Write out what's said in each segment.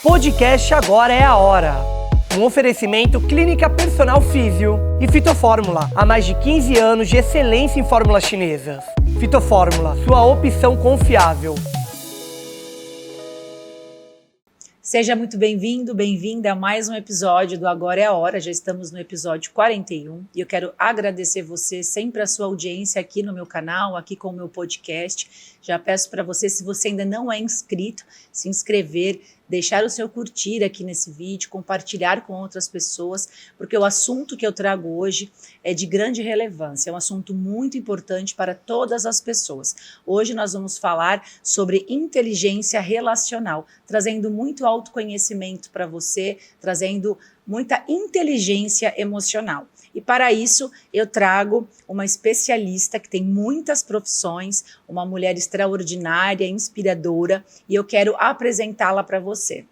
Podcast Agora é a Hora. Um oferecimento Clínica Personal Físio e Fitofórmula. Há mais de 15 anos de excelência em fórmulas chinesas. Fitofórmula, sua opção confiável. Seja muito bem-vindo, bem-vinda a mais um episódio do Agora é a Hora. Já estamos no episódio 41 e eu quero agradecer você sempre a sua audiência aqui no meu canal, aqui com o meu podcast. Já peço para você, se você ainda não é inscrito, se inscrever, deixar o seu curtir aqui nesse vídeo, compartilhar com outras pessoas, porque o assunto que eu trago hoje é de grande relevância, é um assunto muito importante para todas as pessoas. Hoje nós vamos falar sobre inteligência relacional, trazendo muito autoconhecimento para você, trazendo muita inteligência emocional. E para isso eu trago uma especialista que tem muitas profissões, uma mulher extraordinária, inspiradora, e eu quero apresentá-la para você.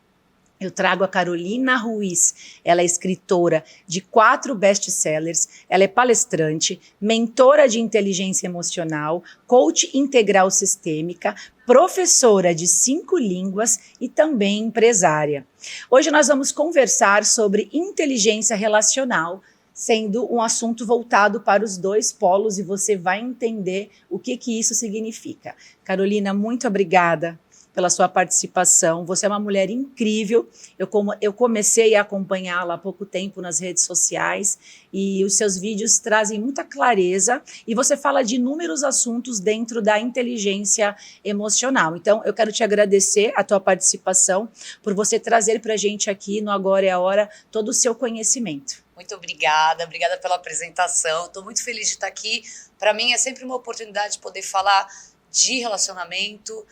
Eu trago a Carolina Ruiz, ela é escritora de 4 best-sellers, ela é palestrante, mentora de inteligência emocional, coach integral sistêmica, professora de 5 línguas e também empresária. Hoje nós vamos conversar sobre inteligência relacional, sendo um assunto voltado para os dois polos e você vai entender o que isso significa. Carolina, muito obrigada pela sua participação. Você é uma mulher incrível. Eu comecei a acompanhá-la há pouco tempo nas redes sociais e os seus vídeos trazem muita clareza e você fala de inúmeros assuntos dentro da inteligência emocional. Então, eu quero te agradecer a tua participação por você trazer para a gente aqui no Agora é a Hora todo o seu conhecimento. Muito obrigada pela apresentação. Estou muito feliz de estar aqui. Para mim é sempre uma oportunidade de poder falar de relacionamento,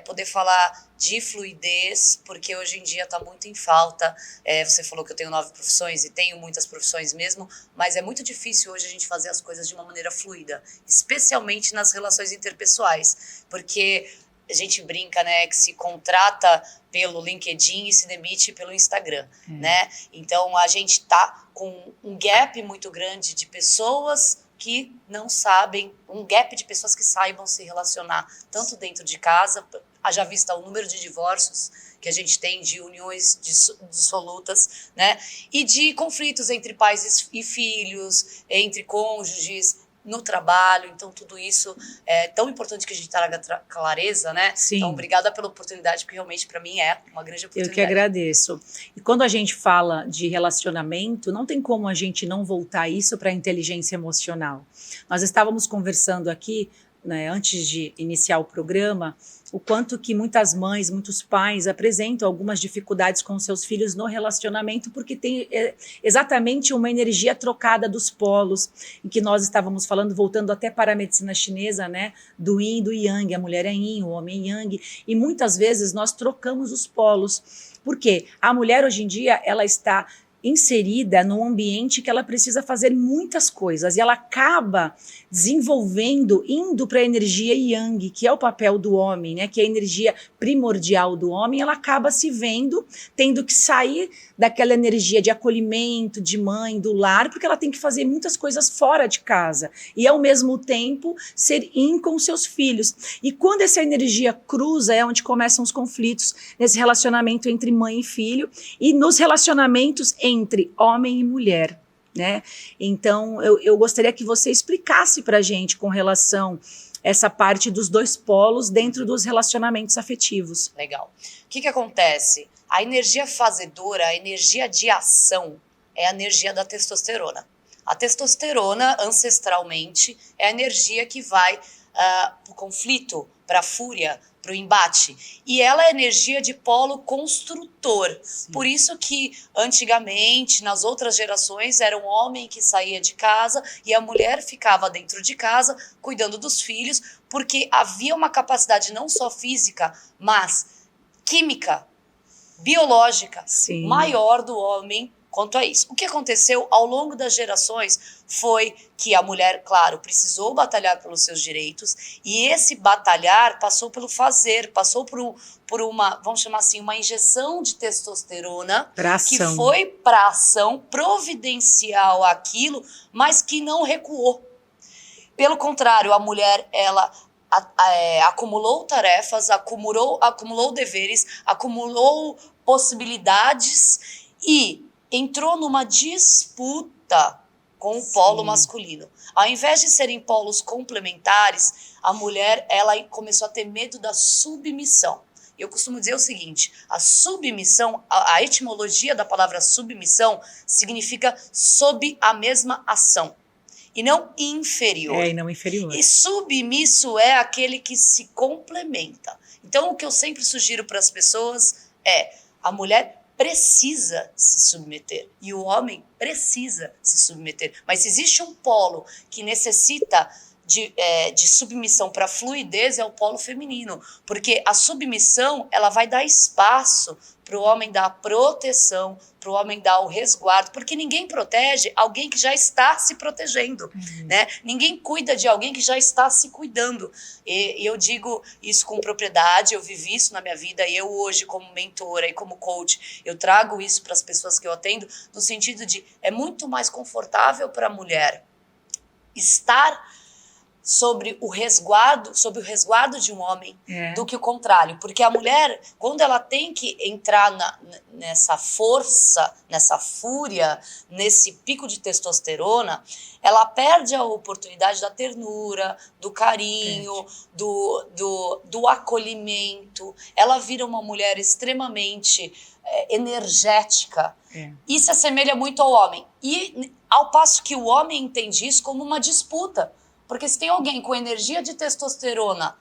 poder falar de fluidez, porque hoje em dia está muito em falta. Você falou que eu tenho 9 profissões e tenho muitas profissões mesmo, mas é muito difícil hoje a gente fazer as coisas de uma maneira fluida, especialmente nas relações interpessoais, porque a gente brinca, né, que se contrata pelo LinkedIn e se demite pelo Instagram, né? Então a gente tá com um gap muito grande de pessoas que não sabem, um gap de pessoas que saibam se relacionar, tanto dentro de casa, haja vista o número de divórcios que a gente tem, de uniões dissolutas, né? E de conflitos entre pais e filhos, entre cônjuges, no trabalho. Então tudo isso é tão importante que a gente traga clareza, né? Sim. Então obrigada pela oportunidade, porque realmente para mim é uma grande oportunidade. Eu que agradeço. E quando a gente fala de relacionamento, não tem como a gente não voltar isso para a inteligência emocional. Nós estávamos conversando aqui, né, antes de iniciar o programa, o quanto que muitas mães, muitos pais apresentam algumas dificuldades com seus filhos no relacionamento, porque tem exatamente uma energia trocada dos polos, em que nós estávamos falando, voltando até para a medicina chinesa, né, do yin e do yang, a mulher é yin, o homem é yang, e muitas vezes nós trocamos os polos. Por quê? A mulher hoje em dia, ela está inserida num ambiente que ela precisa fazer muitas coisas e ela acaba desenvolvendo, indo para a energia yang, que é o papel do homem, né, que é a energia primordial do homem. Ela acaba se vendo, tendo que sair daquela energia de acolhimento, de mãe, do lar, porque ela tem que fazer muitas coisas fora de casa e ao mesmo tempo ser yin com seus filhos. E quando essa energia cruza é onde começam os conflitos nesse relacionamento entre mãe e filho e nos relacionamentos entre homem e mulher, né? Então, eu gostaria que você explicasse para a gente com relação a essa parte dos dois polos dentro dos relacionamentos afetivos. Legal. O que acontece? A energia fazedora, a energia de ação, é a energia da testosterona. A testosterona, ancestralmente, é a energia que vai para o conflito, para a fúria, para o embate. E ela é energia de polo construtor. Sim. Por isso que, antigamente, nas outras gerações, era um homem que saía de casa e a mulher ficava dentro de casa, cuidando dos filhos, porque havia uma capacidade não só física, mas química, biológica, sim, maior do homem quanto a isso. O que aconteceu ao longo das gerações foi que a mulher, claro, precisou batalhar pelos seus direitos, e esse batalhar passou pelo fazer, passou por uma, vamos chamar assim, uma injeção de testosterona que foi para ação providencial àquilo, mas que não recuou. Pelo contrário, a mulher, ela acumulou tarefas, acumulou deveres, acumulou possibilidades e entrou numa disputa com o polo masculino. Ao invés de serem polos complementares, a mulher ela começou a ter medo da submissão. Eu costumo dizer o seguinte, a submissão, a etimologia da palavra submissão significa sob a mesma ação. E não inferior. E não inferior. E submisso é aquele que se complementa. Então, o que eu sempre sugiro para as pessoas é: a mulher precisa se submeter e o homem precisa se submeter. Mas se existe um polo que necessita de submissão para fluidez, é o polo feminino, porque a submissão ela vai dar espaço para o homem dar proteção, para o homem dar o resguardo, porque ninguém protege alguém que já está se protegendo, né? Ninguém cuida de alguém que já está se cuidando. E eu digo isso com propriedade, eu vivi isso na minha vida, e eu hoje como mentora e como coach, eu trago isso para as pessoas que eu atendo, no sentido de é muito mais confortável para a mulher estar sob o resguardo de um homem do que o contrário. Porque a mulher, quando ela tem que entrar nessa força, nessa fúria, nesse pico de testosterona, ela perde a oportunidade da ternura, do carinho, do acolhimento. Ela vira uma mulher extremamente energética. E se assemelha muito ao homem. E ao passo que o homem entende isso como uma disputa. Porque se tem alguém com energia de testosterona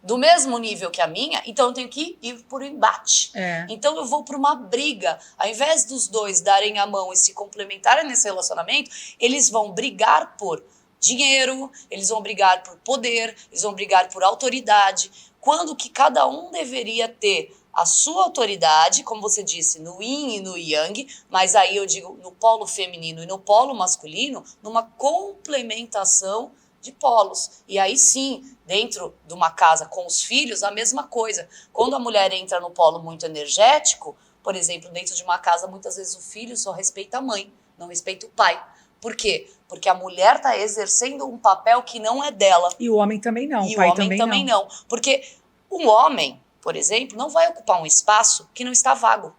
do mesmo nível que a minha, então eu tenho que ir por embate. Então eu vou para uma briga. Ao invés dos dois darem a mão e se complementarem nesse relacionamento, eles vão brigar por dinheiro, eles vão brigar por poder, eles vão brigar por autoridade, quando que cada um deveria ter a sua autoridade, como você disse, no yin e no yang, mas aí eu digo no polo feminino e no polo masculino, numa complementação de polos. E aí sim, dentro de uma casa com os filhos, a mesma coisa. Quando a mulher entra no polo muito energético, por exemplo, dentro de uma casa, muitas vezes o filho só respeita a mãe, não respeita o pai. Por quê? Porque a mulher está exercendo um papel que não é dela. E o homem também não, e o pai o homem também não. Porque um homem, por exemplo, não vai ocupar um espaço que não está vago.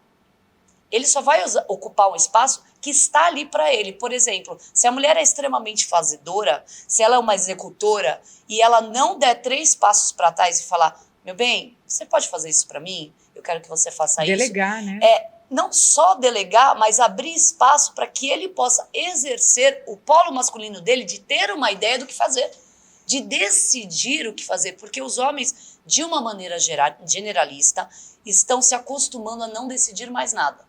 Ele só vai ocupar um espaço que está ali para ele. Por exemplo, se a mulher é extremamente fazedora, se ela é uma executora e ela não der 3 passos para trás e falar: meu bem, você pode fazer isso para mim? Eu quero que você faça Delegar, isso. né? Não só delegar, mas abrir espaço para que ele possa exercer o polo masculino dele de ter uma ideia do que fazer, de decidir o que fazer, porque os homens, de uma maneira generalista, estão se acostumando a não decidir mais nada.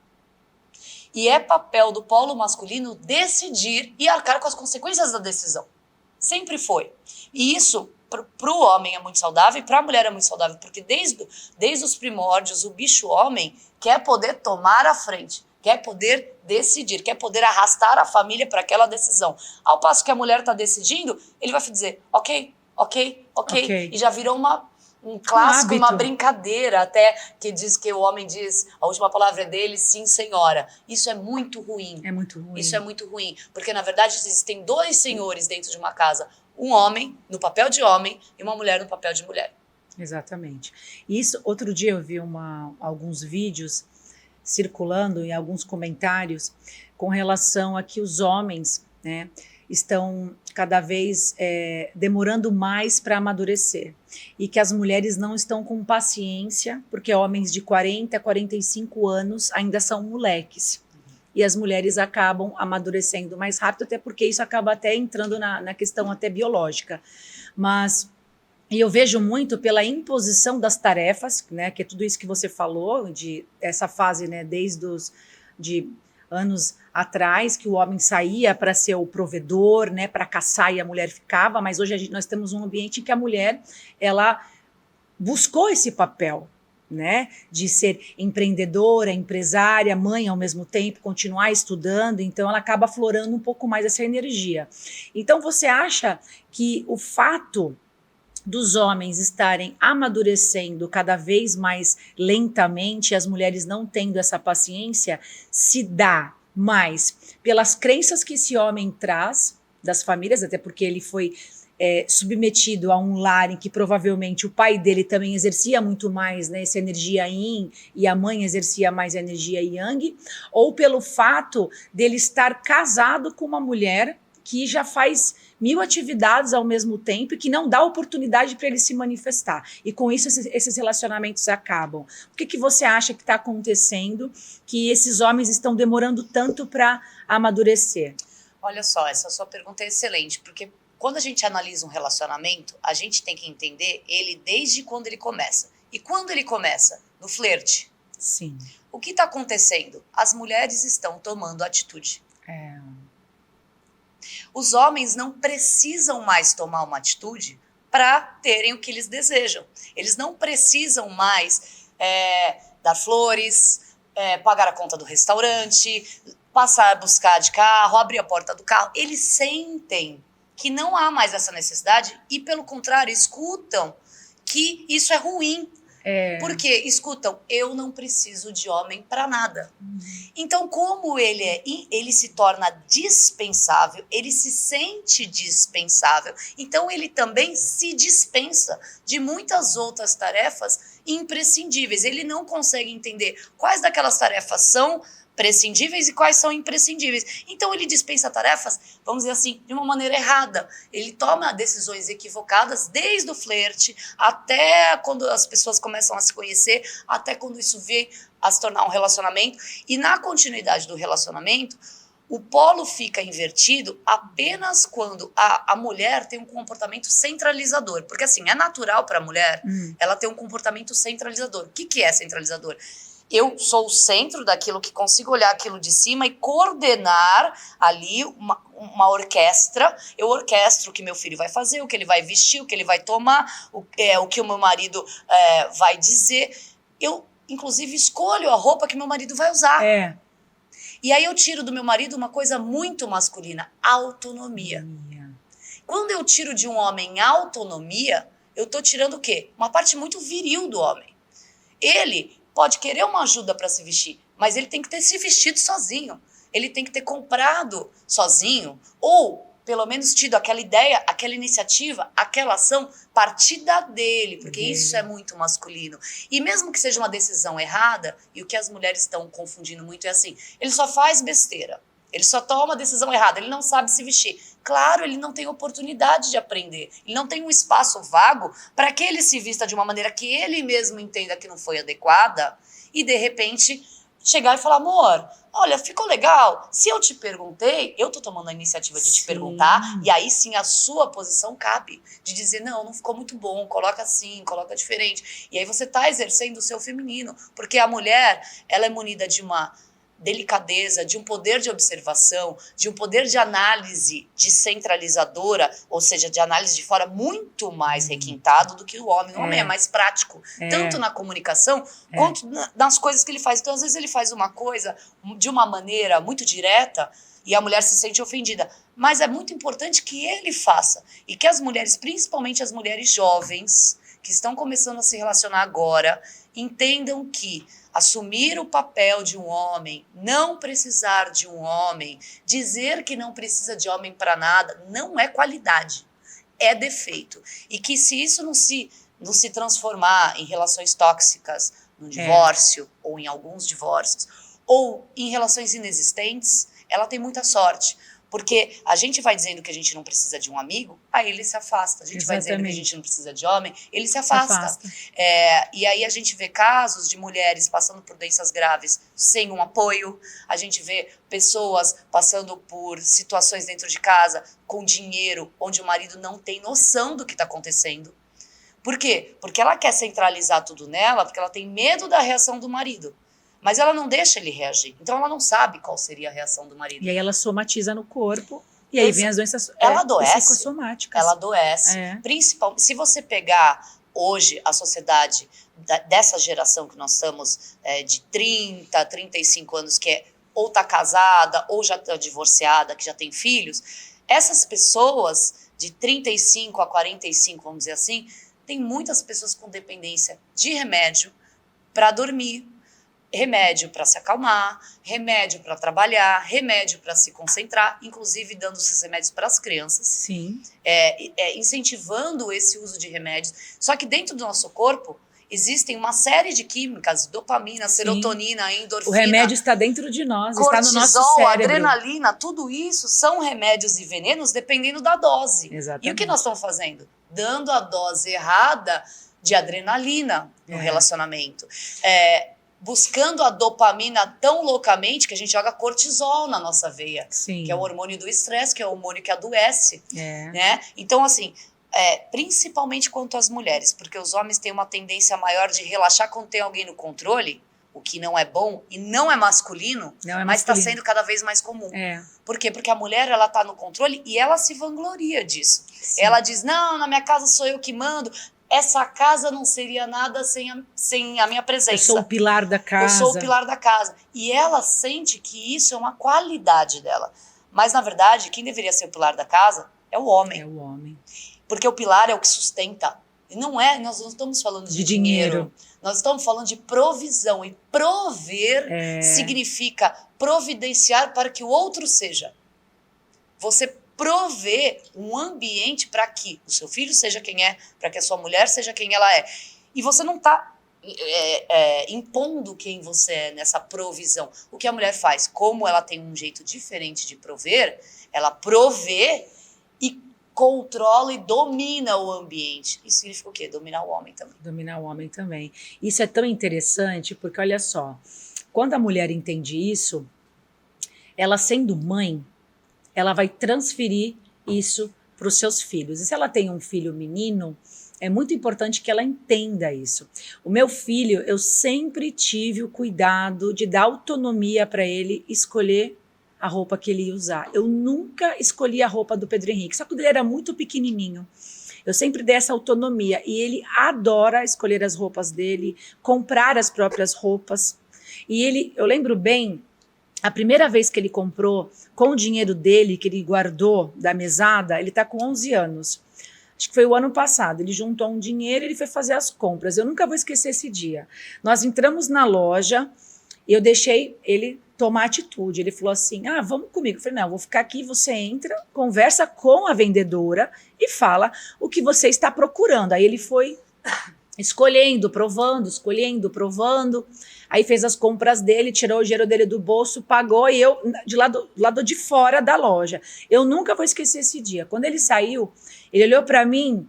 E é papel do polo masculino decidir e arcar com as consequências da decisão. Sempre foi. E isso, para o homem é muito saudável e para a mulher é muito saudável, porque desde os primórdios, o bicho homem quer poder tomar a frente, quer poder decidir, quer poder arrastar a família para aquela decisão. Ao passo que a mulher está decidindo, ele vai dizer ok. E já virou um clássico, uma brincadeira até, que diz que o homem diz, a última palavra é dele, sim, senhora. Isso é muito ruim. É muito ruim. Isso é muito ruim, porque na verdade existem 2 senhores dentro de uma casa. Um homem no papel de homem e uma mulher no papel de mulher. Exatamente. Isso, outro dia eu vi alguns vídeos circulando em alguns comentários com relação a que os homens, né, estão cada vez demorando mais para amadurecer e que as mulheres não estão com paciência, porque homens de 40 a 45 anos ainda são moleques. E as mulheres acabam amadurecendo mais rápido, até porque isso acaba até entrando na questão até biológica. Mas e eu vejo muito pela imposição das tarefas, né, que é tudo isso que você falou, de essa fase, né, desde de anos atrás, que o homem saía para ser o provedor, né, para caçar e a mulher ficava, mas hoje nós temos um ambiente em que a mulher, ela buscou esse papel, né, de ser empreendedora, empresária, mãe ao mesmo tempo, continuar estudando, então ela acaba aflorando um pouco mais essa energia. Então você acha que o fato dos homens estarem amadurecendo cada vez mais lentamente, as mulheres não tendo essa paciência, se dá mais pelas crenças que esse homem traz das famílias, até porque ele foi submetido a um lar em que provavelmente o pai dele também exercia muito mais, né, essa energia yin e a mãe exercia mais a energia yang, ou pelo fato dele estar casado com uma mulher que já faz 1000 atividades ao mesmo tempo e que não dá oportunidade para ele se manifestar. E com isso esses relacionamentos acabam. O que você acha que está acontecendo que esses homens estão demorando tanto para amadurecer? Olha só, essa sua pergunta é excelente, porque quando a gente analisa um relacionamento, a gente tem que entender ele desde quando ele começa. E quando ele começa? No flerte. Sim. O que está acontecendo? As mulheres estão tomando atitude. Os homens não precisam mais tomar uma atitude para terem o que eles desejam. Eles não precisam mais dar flores, pagar a conta do restaurante, passar a buscar de carro, abrir a porta do carro. Eles sentem que não há mais essa necessidade e, pelo contrário, escutam que isso é ruim. Porque escutam, eu não preciso de homem para nada. Então, como ele se torna dispensável, ele se sente dispensável, então ele também se dispensa de muitas outras tarefas imprescindíveis. Ele não consegue entender quais daquelas tarefas são prescindíveis e quais são imprescindíveis. Então ele dispensa tarefas, vamos dizer assim, de uma maneira errada. Ele toma decisões equivocadas desde o flerte até quando as pessoas começam a se conhecer, até quando isso vem a se tornar um relacionamento. E na continuidade do relacionamento, o polo fica invertido apenas quando a mulher tem um comportamento centralizador. Porque assim, é natural para a mulher ela ter um comportamento centralizador. O que é centralizador? Eu sou o centro daquilo, que consigo olhar aquilo de cima e coordenar ali uma orquestra. Eu orquestro o que meu filho vai fazer, o que ele vai vestir, o que ele vai tomar, o que o meu marido vai dizer. Eu, inclusive, escolho a roupa que meu marido vai usar. E aí eu tiro do meu marido uma coisa muito masculina, autonomia. Quando eu tiro de um homem autonomia, eu estou tirando o quê? Uma parte muito viril do homem. Ele pode querer uma ajuda para se vestir, mas ele tem que ter se vestido sozinho. Ele tem que ter comprado sozinho, ou pelo menos tido aquela ideia, aquela iniciativa, aquela ação partida dele, porque isso é muito masculino. E mesmo que seja uma decisão errada, e o que as mulheres estão confundindo muito é assim, ele só faz besteira, ele só toma decisão errada, ele não sabe se vestir. Claro, ele não tem oportunidade de aprender, ele não tem um espaço vago para que ele se vista de uma maneira que ele mesmo entenda que não foi adequada e, de repente, chegar e falar, amor, olha, ficou legal, se eu te perguntei, eu tô tomando a iniciativa de te perguntar, e aí sim a sua posição cabe, de dizer, não ficou muito bom, coloca assim, coloca diferente. E aí você tá exercendo o seu feminino, porque a mulher, ela é munida de uma delicadeza, de um poder de observação, de um poder de análise descentralizadora, ou seja, de análise de fora muito mais requintado do que o homem. O homem é mais prático, tanto na comunicação quanto nas coisas que ele faz. Então, às vezes, ele faz uma coisa de uma maneira muito direta e a mulher se sente ofendida. Mas é muito importante que ele faça e que as mulheres, principalmente as mulheres jovens, que estão começando a se relacionar agora, entendam que assumir o papel de um homem, não precisar de um homem, dizer que não precisa de homem para nada, não é qualidade, é defeito. E que se isso não se transformar em relações tóxicas, no divórcio, ou em alguns divórcios, ou em relações inexistentes, ela tem muita sorte. Porque a gente vai dizendo que a gente não precisa de um amigo, aí ele se afasta. A gente vai dizendo que a gente não precisa de homem, ele se afasta. E aí a gente vê casos de mulheres passando por doenças graves sem um apoio. A gente vê pessoas passando por situações dentro de casa com dinheiro, onde o marido não tem noção do que está acontecendo. Por quê? Porque ela quer centralizar tudo nela, porque ela tem medo da reação do marido. Mas ela não deixa ele reagir. Então ela não sabe qual seria a reação do marido. E aí ela somatiza no corpo. E aí vem as doenças psicossomáticas. Ela adoece. Principalmente, se você pegar hoje a sociedade dessa geração que nós estamos, de 30, 35 anos, que ou está casada ou já está divorciada, que já tem filhos, essas pessoas de 35 a 45, vamos dizer assim, tem muitas pessoas com dependência de remédio para dormir, remédio para se acalmar, remédio para trabalhar, remédio para se concentrar, inclusive dando esses remédios para as crianças. Sim. Incentivando esse uso de remédios. Só que dentro do nosso corpo existem uma série de químicas, dopamina, serotonina, endorfina. O remédio está dentro de nós, cortisol, está no nosso cérebro. adrenalina, tudo isso são remédios e venenos dependendo da dose. Exatamente. E o que nós estamos fazendo? Dando a dose errada de adrenalina no relacionamento. Buscando a dopamina tão loucamente que a gente joga cortisol na nossa veia. Sim. Que é o hormônio do estresse, que é o hormônio que adoece. Né? Então, assim, principalmente quanto às mulheres, porque os homens têm uma tendência maior de relaxar quando tem alguém no controle, o que não é bom e não é masculino, mas está sendo cada vez mais comum. Por quê? Porque a mulher, ela tá no controle e ela se vangloria disso. Sim. Ela diz, não, na minha casa sou eu que mando, essa casa não seria nada sem a minha presença. Eu sou o pilar da casa. Eu sou o pilar da casa. E ela sente que isso é uma qualidade dela. Mas, na verdade, quem deveria ser o pilar da casa é o homem. É o homem. Porque o pilar é o que sustenta. E nós não estamos falando de dinheiro. Nós estamos falando de provisão. E prover significa providenciar para que o outro seja. Você prover um ambiente para que o seu filho seja quem é, para que a sua mulher seja quem ela é. E você não está impondo quem você é nessa provisão. O que a mulher faz? Como ela tem um jeito diferente de prover, ela provê e controla e domina o ambiente. Isso significa o quê? Dominar o homem também. Dominar o homem também. Isso é tão interessante porque, olha só, quando a mulher entende isso, ela sendo mãe, ela vai transferir isso para os seus filhos. E se ela tem um filho menino, é muito importante que ela entenda isso. O meu filho, eu sempre tive o cuidado de dar autonomia para ele escolher a roupa que ele ia usar. Eu nunca escolhi a roupa do Pedro Henrique, só quando ele era muito pequenininho. Eu sempre dei essa autonomia e ele adora escolher as roupas dele, comprar as próprias roupas. E eu lembro bem, a primeira vez que ele comprou com o dinheiro dele, que ele guardou da mesada, ele está com 11 anos. Acho que foi o ano passado. Ele juntou um dinheiro e ele foi fazer as compras. Eu nunca vou esquecer esse dia. Nós entramos na loja e eu deixei ele tomar atitude. Ele falou assim, vamos comigo. Eu falei, não, eu vou ficar aqui, você entra, conversa com a vendedora e fala o que você está procurando. Aí ele foi escolhendo, provando, aí fez as compras dele, tirou o dinheiro dele do bolso, pagou e eu, de lado de fora da loja. Eu nunca vou esquecer esse dia. Quando ele saiu, ele olhou para mim,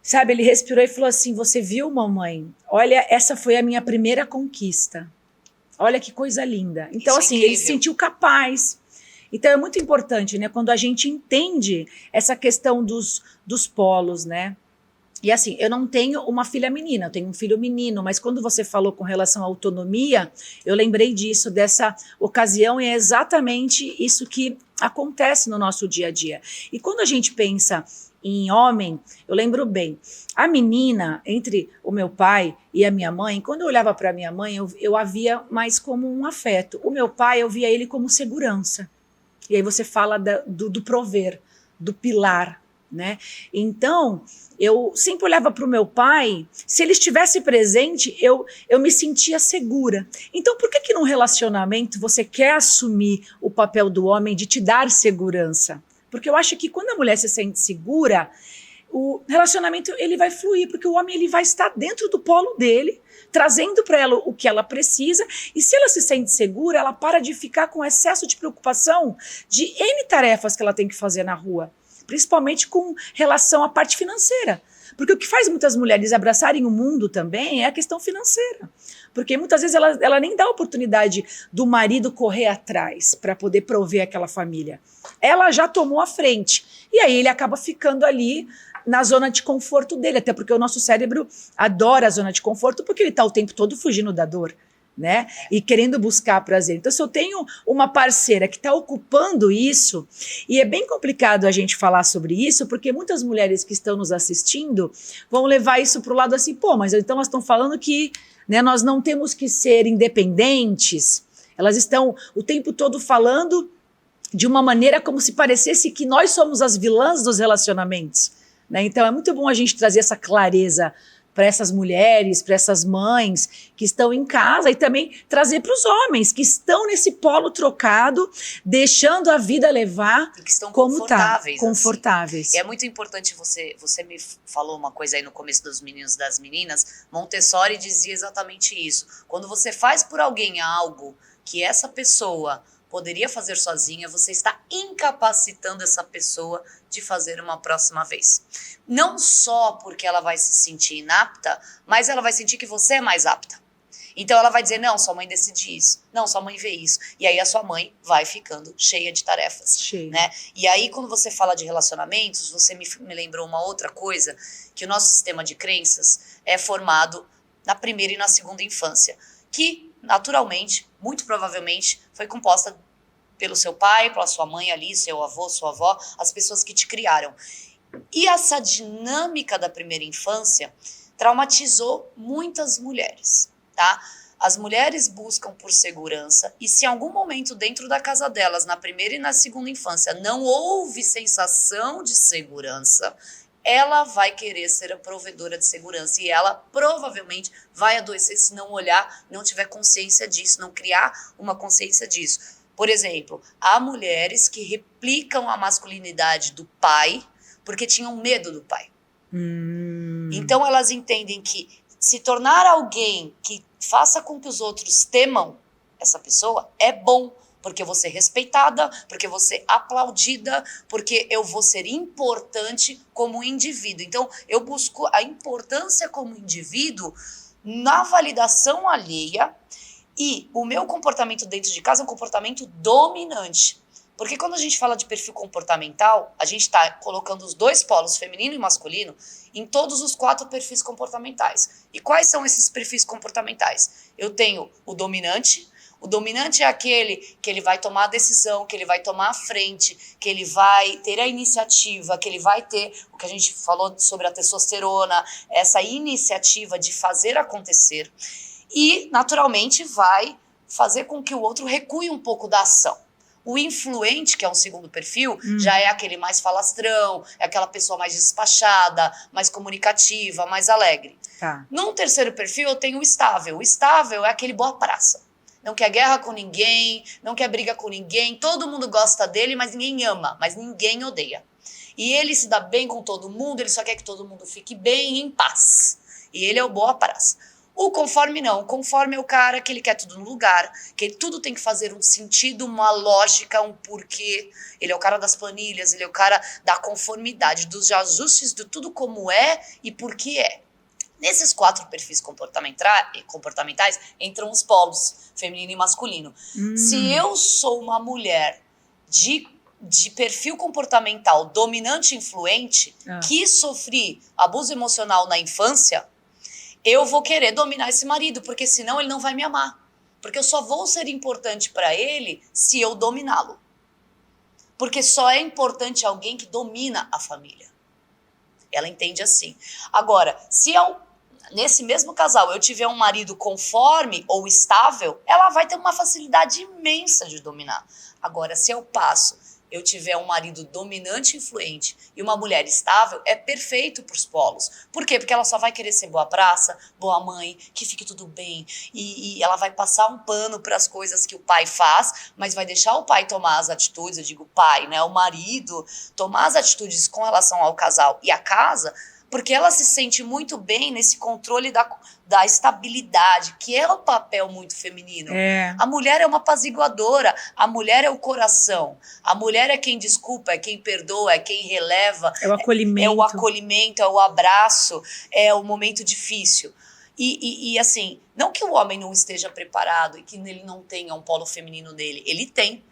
sabe, ele respirou e falou assim, você viu, mamãe? Olha, essa foi a minha primeira conquista. Olha que coisa linda. Então, assim, ele se sentiu capaz. Então, é muito importante, né, quando a gente entende essa questão dos polos, né? E assim, eu não tenho uma filha menina, eu tenho um filho menino, mas quando você falou com relação à autonomia, eu lembrei disso, dessa ocasião, e é exatamente isso que acontece no nosso dia a dia. E quando a gente pensa em homem, eu lembro bem, a menina, entre o meu pai e a minha mãe, quando eu olhava para a minha mãe, eu a via mais como um afeto. O meu pai, eu via ele como segurança. E aí você fala do prover, do pilar, né? Então, eu sempre olhava para o meu pai, se ele estivesse presente, eu me sentia segura. Então, por que num relacionamento você quer assumir o papel do homem de te dar segurança? Porque eu acho que quando a mulher se sente segura, o relacionamento ele vai fluir, porque o homem ele vai estar dentro do polo dele, trazendo para ela o que ela precisa, e se ela se sente segura, ela para de ficar com excesso de preocupação de N tarefas que ela tem que fazer na rua. Principalmente com relação à parte financeira. Porque o que faz muitas mulheres abraçarem o mundo também é a questão financeira. Porque muitas vezes ela nem dá a oportunidade do marido correr atrás para poder prover aquela família. Ela já tomou a frente. E aí ele acaba ficando ali na zona de conforto dele. Até porque o nosso cérebro adora a zona de conforto porque ele está o tempo todo fugindo da dor, né? E querendo buscar prazer. Então, se eu tenho uma parceira que está ocupando isso, e é bem complicado a gente falar sobre isso, porque muitas mulheres que estão nos assistindo vão levar isso para o lado assim, mas então elas estão falando que, né, nós não temos que ser independentes. Elas estão o tempo todo falando de uma maneira como se parecesse que nós somos as vilãs dos relacionamentos, né? Então, é muito bom a gente trazer essa clareza para essas mulheres, para essas mães que estão em casa e também trazer para os homens que estão nesse polo trocado, deixando a vida levar e que estão como confortáveis. tá, confortáveis. Assim. E é muito importante você me falou uma coisa aí no começo dos meninos e das meninas, Montessori dizia exatamente isso. Quando você faz por alguém algo que essa pessoa poderia fazer sozinha, você está incapacitando essa pessoa de fazer uma próxima vez. Não só porque ela vai se sentir inapta, mas ela vai sentir que você é mais apta. Então ela vai dizer, não, sua mãe decide isso, não, sua mãe vê isso. E aí a sua mãe vai ficando cheia de tarefas. Cheia. Né? E aí quando você fala de relacionamentos, você me lembrou uma outra coisa, que o nosso sistema de crenças é formado na primeira e na segunda infância, que naturalmente, muito provavelmente, foi composta pelo seu pai, pela sua mãe ali, seu avô, sua avó, as pessoas que te criaram. E essa dinâmica da primeira infância traumatizou muitas mulheres, tá? As mulheres buscam por segurança e se em algum momento dentro da casa delas, na primeira e na segunda infância, não houve sensação de segurança, ela vai querer ser a provedora de segurança e ela provavelmente vai adoecer se não olhar, não tiver consciência disso, não criar uma consciência disso. Por exemplo, há mulheres que replicam a masculinidade do pai porque tinham medo do pai. Então elas entendem que se tornar alguém que faça com que os outros temam essa pessoa é bom, porque eu vou ser respeitada, porque eu vou ser aplaudida, porque eu vou ser importante como indivíduo. Então eu busco a importância como indivíduo na validação alheia. E o meu comportamento dentro de casa é um comportamento dominante. Porque quando a gente fala de perfil comportamental, a gente está colocando os dois polos, feminino e masculino, em todos os 4 perfis comportamentais. E quais são esses perfis comportamentais? Eu tenho o dominante. O dominante é aquele que ele vai tomar a decisão, que ele vai tomar a frente, que ele vai ter a iniciativa, que ele vai ter o que a gente falou sobre a testosterona, essa iniciativa de fazer acontecer. E, naturalmente, vai fazer com que o outro recue um pouco da ação. O influente, que é um segundo perfil, já é aquele mais falastrão, é aquela pessoa mais despachada, mais comunicativa, mais alegre. Tá. Num terceiro perfil, eu tenho o estável. O estável é aquele boa praça. Não quer guerra com ninguém, não quer briga com ninguém, todo mundo gosta dele, mas ninguém ama, mas ninguém odeia. E ele se dá bem com todo mundo, ele só quer que todo mundo fique bem e em paz. E ele é o boa praça. O conforme não, o conforme é o cara que ele quer tudo no lugar, que tudo tem que fazer um sentido, uma lógica, um porquê. Ele é o cara das planilhas, ele é o cara da conformidade, dos ajustes de tudo como é e por que é. Nesses 4 perfis comportamentais entram os polos, feminino e masculino. Se eu sou uma mulher de perfil comportamental dominante e influente, que sofri abuso emocional na infância, eu vou querer dominar esse marido, porque senão ele não vai me amar. Porque eu só vou ser importante para ele se eu dominá-lo. Porque só é importante alguém que domina a família. Ela entende assim. Agora, se nesse mesmo casal eu tiver um marido conforme ou estável, ela vai ter uma facilidade imensa de dominar. Agora, se eu tiver um marido dominante e influente e uma mulher estável, é perfeito para os polos. Por quê? Porque ela só vai querer ser boa praça, boa mãe, que fique tudo bem. E ela vai passar um pano para as coisas que o pai faz, mas vai deixar o pai tomar as atitudes, eu digo pai, né? O marido tomar as atitudes com relação ao casal e à casa, porque ela se sente muito bem nesse controle da estabilidade, que é um papel muito feminino. A mulher é uma apaziguadora, a mulher é o coração, a mulher é quem desculpa, é quem perdoa, é quem releva. É o acolhimento. É o acolhimento, é o abraço, é o momento difícil. E assim, não que o homem não esteja preparado e que ele não tenha um polo feminino nele, ele tem,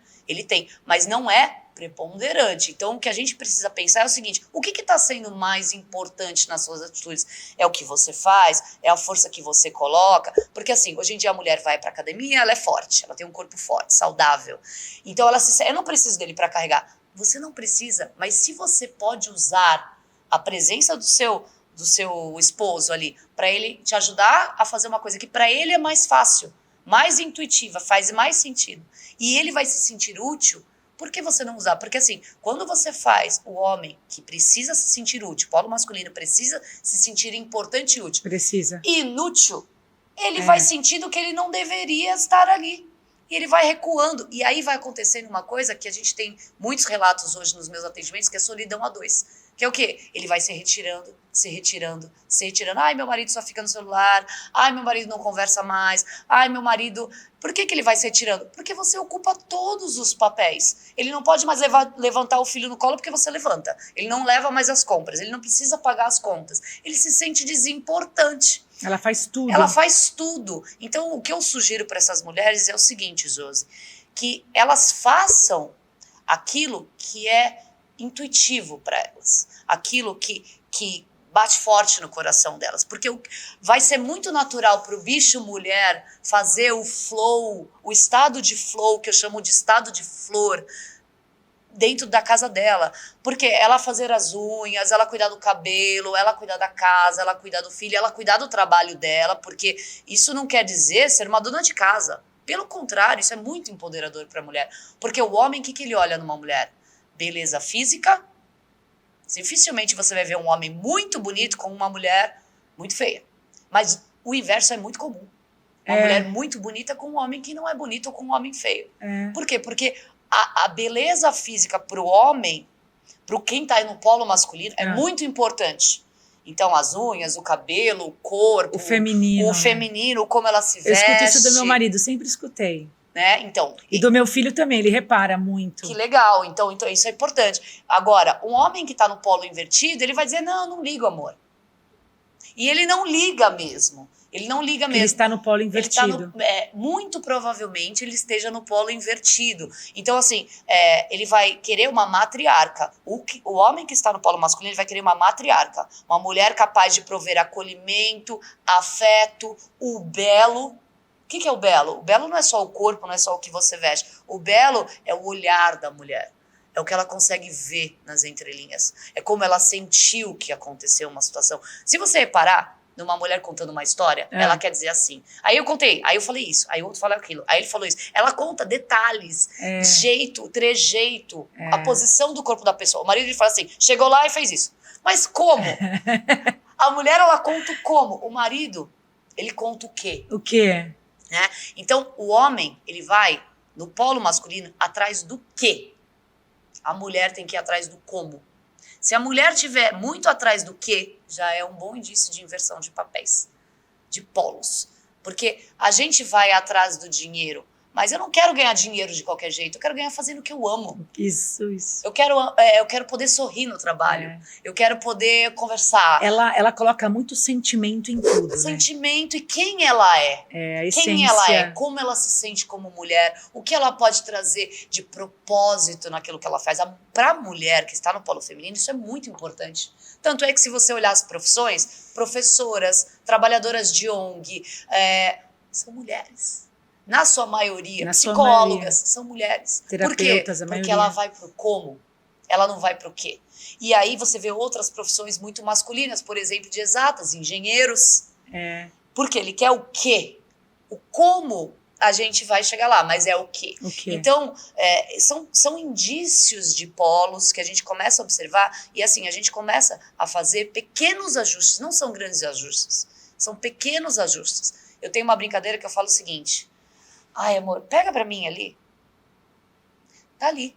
mas não é preponderante. Então, o que a gente precisa pensar é o seguinte: o que está sendo mais importante nas suas atitudes? É o que você faz? É a força que você coloca? Porque assim, hoje em dia a mulher vai para academia, ela é forte, ela tem um corpo forte, saudável. Então ela eu não preciso dele para carregar. Você não precisa, mas se você pode usar a presença do seu esposo ali para ele te ajudar a fazer uma coisa que para ele é mais fácil, mais intuitiva, faz mais sentido, e ele vai se sentir útil, Por que você não usar? Porque assim, quando você faz o homem que precisa se sentir útil, polo masculino precisa se sentir importante e útil, Precisa. inútil, ele vai sentindo que ele não deveria estar ali. E ele vai recuando. E aí vai acontecendo uma coisa que a gente tem muitos relatos hoje nos meus atendimentos, que é solidão a dois. Que é o quê? Ele vai se retirando, se retirando, se retirando. Ai, meu marido só fica no celular. Ai, meu marido não conversa mais. Ai, meu marido... Por que ele vai se retirando? Porque você ocupa todos os papéis. Ele não pode mais levantar o filho no colo porque você levanta. Ele não leva mais as compras. Ele não precisa pagar as contas. Ele se sente desimportante. Ela faz tudo. Ela faz tudo. Então, o que eu sugiro para essas mulheres é o seguinte, Josi, que elas façam aquilo que é intuitivo para elas, aquilo que bate forte no coração delas, porque vai ser muito natural para o bicho mulher fazer o flow, o estado de flow, que eu chamo de estado de flor, dentro da casa dela, porque ela fazer as unhas, ela cuidar do cabelo, ela cuidar da casa, ela cuidar do filho, ela cuidar do trabalho dela, porque isso não quer dizer ser uma dona de casa. Pelo contrário, isso é muito empoderador para a mulher, porque o homem, o que ele olha numa mulher? Beleza física. Dificilmente você vai ver um homem muito bonito com uma mulher muito feia, mas o inverso é muito comum. Uma mulher muito bonita com um homem que não é bonito ou com um homem feio. Por quê? Porque a beleza física para o homem, para quem está no polo masculino, é muito importante. Então, as unhas, o cabelo, o corpo, o feminino, como ela se veste. Eu escuto isso do meu marido, sempre escutei. Né? Então, e do meu filho também, ele repara muito. Que legal, então isso é importante. Agora, um homem que está no polo invertido, ele vai dizer, não ligo, amor. E ele não liga mesmo. Ele não liga mesmo. Ele está no polo invertido. Muito provavelmente ele esteja no polo invertido. Então, assim, ele vai querer uma matriarca. O homem que está no polo masculino, ele vai querer uma matriarca. Uma mulher capaz de prover acolhimento, afeto, o belo. O que é o belo? O belo não é só o corpo, não é só o que você veste. O belo é o olhar da mulher. É o que ela consegue ver nas entrelinhas. É como ela sentiu que aconteceu uma situação. Se você reparar, numa mulher contando uma história, ela quer dizer assim. Aí eu contei, aí eu falei isso, aí o outro falou aquilo, aí ele falou isso. Ela conta detalhes, jeito, trejeito, a posição do corpo da pessoa. O marido ele fala assim, chegou lá e fez isso. Mas como? A mulher, ela conta o como. O marido, ele conta o quê? O quê? Né? Então, o homem, ele vai, no polo masculino, atrás do quê? A mulher tem que ir atrás do como. Se a mulher estiver muito atrás do quê, já é um bom indício de inversão de papéis, de polos. Porque a gente vai atrás do dinheiro, mas eu não quero ganhar dinheiro de qualquer jeito, eu quero ganhar fazendo o que eu amo. Isso. Eu quero poder sorrir no trabalho, eu quero poder conversar. Ela coloca muito sentimento em tudo, sentimento, né? E quem ela é. A essência. Quem ela é, como ela se sente como mulher, o que ela pode trazer de propósito naquilo que ela faz. Para a mulher que está no polo feminino, isso é muito importante. Tanto é que se você olhar as profissões, professoras, trabalhadoras de ONG, são mulheres. Na sua maioria, psicólogas são mulheres. Terapeutas, por quê? Porque ela vai pro como, ela não vai pro quê. E aí você vê outras profissões muito masculinas, por exemplo, de exatas, engenheiros. Porque ele quer o quê? O como a gente vai chegar lá, mas é o quê? Então, são indícios de polos que a gente começa a observar e assim, a gente começa a fazer pequenos ajustes, não são grandes ajustes, são pequenos ajustes. Eu tenho uma brincadeira que eu falo o seguinte, ai, amor, pega pra mim ali. Tá ali.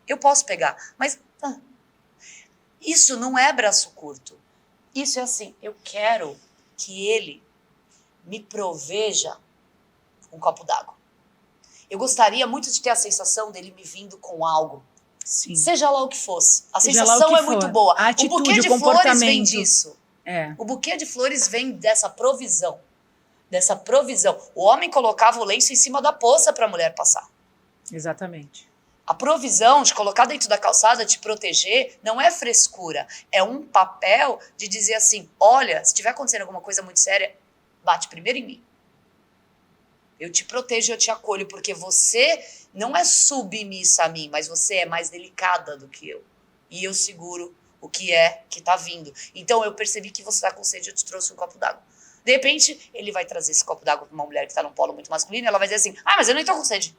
Eu posso pegar, mas isso não é braço curto. Isso é assim, eu quero que ele me proveja um copo d'água. Eu gostaria muito de ter a sensação dele me vindo com algo. Sim. Seja lá o que fosse. A sensação é muito boa. A atitude, o buquê de flores vem disso. O buquê de flores vem dessa provisão. Dessa provisão. O homem colocava o lenço em cima da poça para a mulher passar. Exatamente. A provisão de colocar dentro da calçada, de proteger, não é frescura. É um papel de dizer assim, olha, se tiver acontecendo alguma coisa muito séria, bate primeiro em mim. Eu te protejo, eu te acolho, porque você não é submissa a mim, mas você é mais delicada do que eu. E eu seguro o que está vindo. Então eu percebi que você está com sede, eu te trouxe um copo d'água. De repente, ele vai trazer esse copo d'água para uma mulher que está num polo muito masculino e ela vai dizer assim, mas eu nem estou com sede.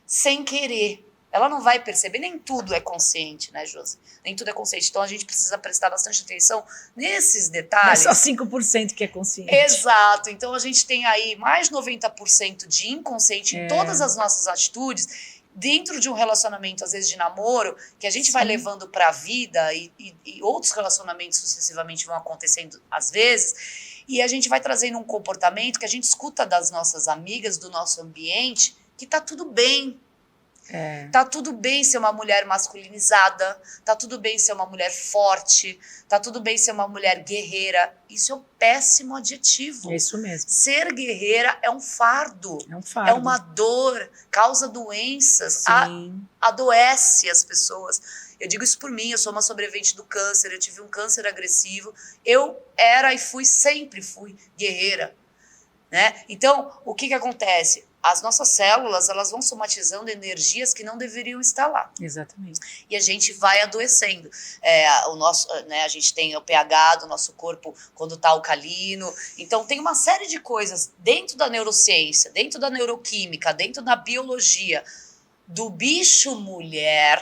Sem querer. Ela não vai perceber, nem tudo é consciente, né, Josi? Nem tudo é consciente. Então a gente precisa prestar bastante atenção nesses detalhes. Não é só 5% que é consciente. Exato. Então a gente tem aí mais de 90% de inconsciente em todas as nossas atitudes, dentro de um relacionamento, às vezes de namoro, que a gente vai levando para a vida e outros relacionamentos sucessivamente vão acontecendo às vezes, e a gente vai trazendo um comportamento que a gente escuta das nossas amigas, do nosso ambiente, que tá tudo bem. Tá tudo bem ser uma mulher masculinizada, tá tudo bem ser uma mulher forte, tá tudo bem ser uma mulher guerreira. Isso é um péssimo adjetivo. É isso mesmo. Ser guerreira é um fardo. É um fardo. É uma dor, causa doenças, adoece as pessoas. Eu digo isso por mim, eu sou uma sobrevivente do câncer, eu tive um câncer agressivo. Eu era e sempre fui guerreira, né? Então, o que acontece? As nossas células, elas vão somatizando energias que não deveriam estar lá. Exatamente. E a gente vai adoecendo. A gente tem o pH do nosso corpo quando está alcalino. Então, tem uma série de coisas dentro da neurociência, dentro da neuroquímica, dentro da biologia do bicho mulher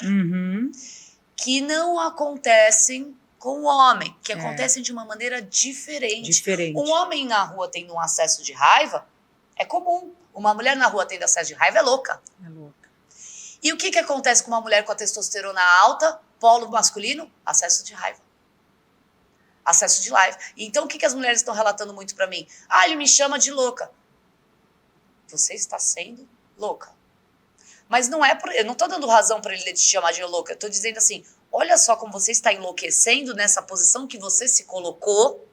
que não acontecem com o homem, que acontecem de uma maneira diferente. Um homem na rua tendo um acesso de raiva é comum. Uma mulher na rua tendo acesso de raiva é louca. É louca. E o que acontece com uma mulher com a testosterona alta, polo masculino? Acesso de raiva. Acesso de raiva. Então o que as mulheres estão relatando muito pra mim? Ele me chama de louca. Você está sendo louca. Mas não é, eu não tô dando razão pra ele te chamar de louca. Eu tô dizendo assim, olha só como você está enlouquecendo nessa posição que você se colocou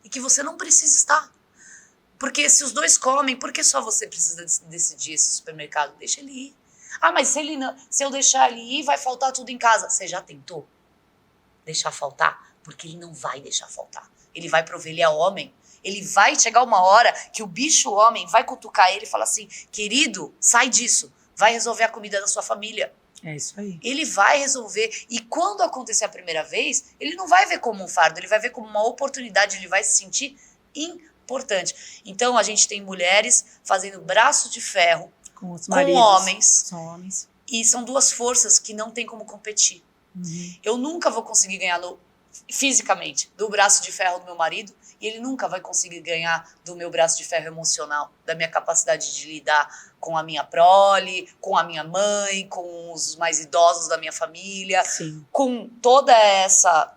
e que você não precisa estar. Porque se os dois comem, por que só você precisa decidir esse supermercado? Deixa ele ir. Mas se eu deixar ele ir, vai faltar tudo em casa. Você já tentou deixar faltar? Porque ele não vai deixar faltar. Ele vai prover, ele é homem. Ele vai chegar uma hora que o bicho homem vai cutucar ele e falar assim, querido, sai disso. Vai resolver a comida da sua família. É isso aí. Ele vai resolver. E quando acontecer a primeira vez, ele não vai ver como um fardo. Ele vai ver como uma oportunidade. Ele vai se sentir importante. Então, a gente tem mulheres fazendo braço de ferro com os maridos, com homens. São homens. E são duas forças que não tem como competir. Eu nunca vou conseguir ganhar fisicamente do braço de ferro do meu marido e ele nunca vai conseguir ganhar do meu braço de ferro emocional, da minha capacidade de lidar com a minha prole, com a minha mãe, com os mais idosos da minha família, com toda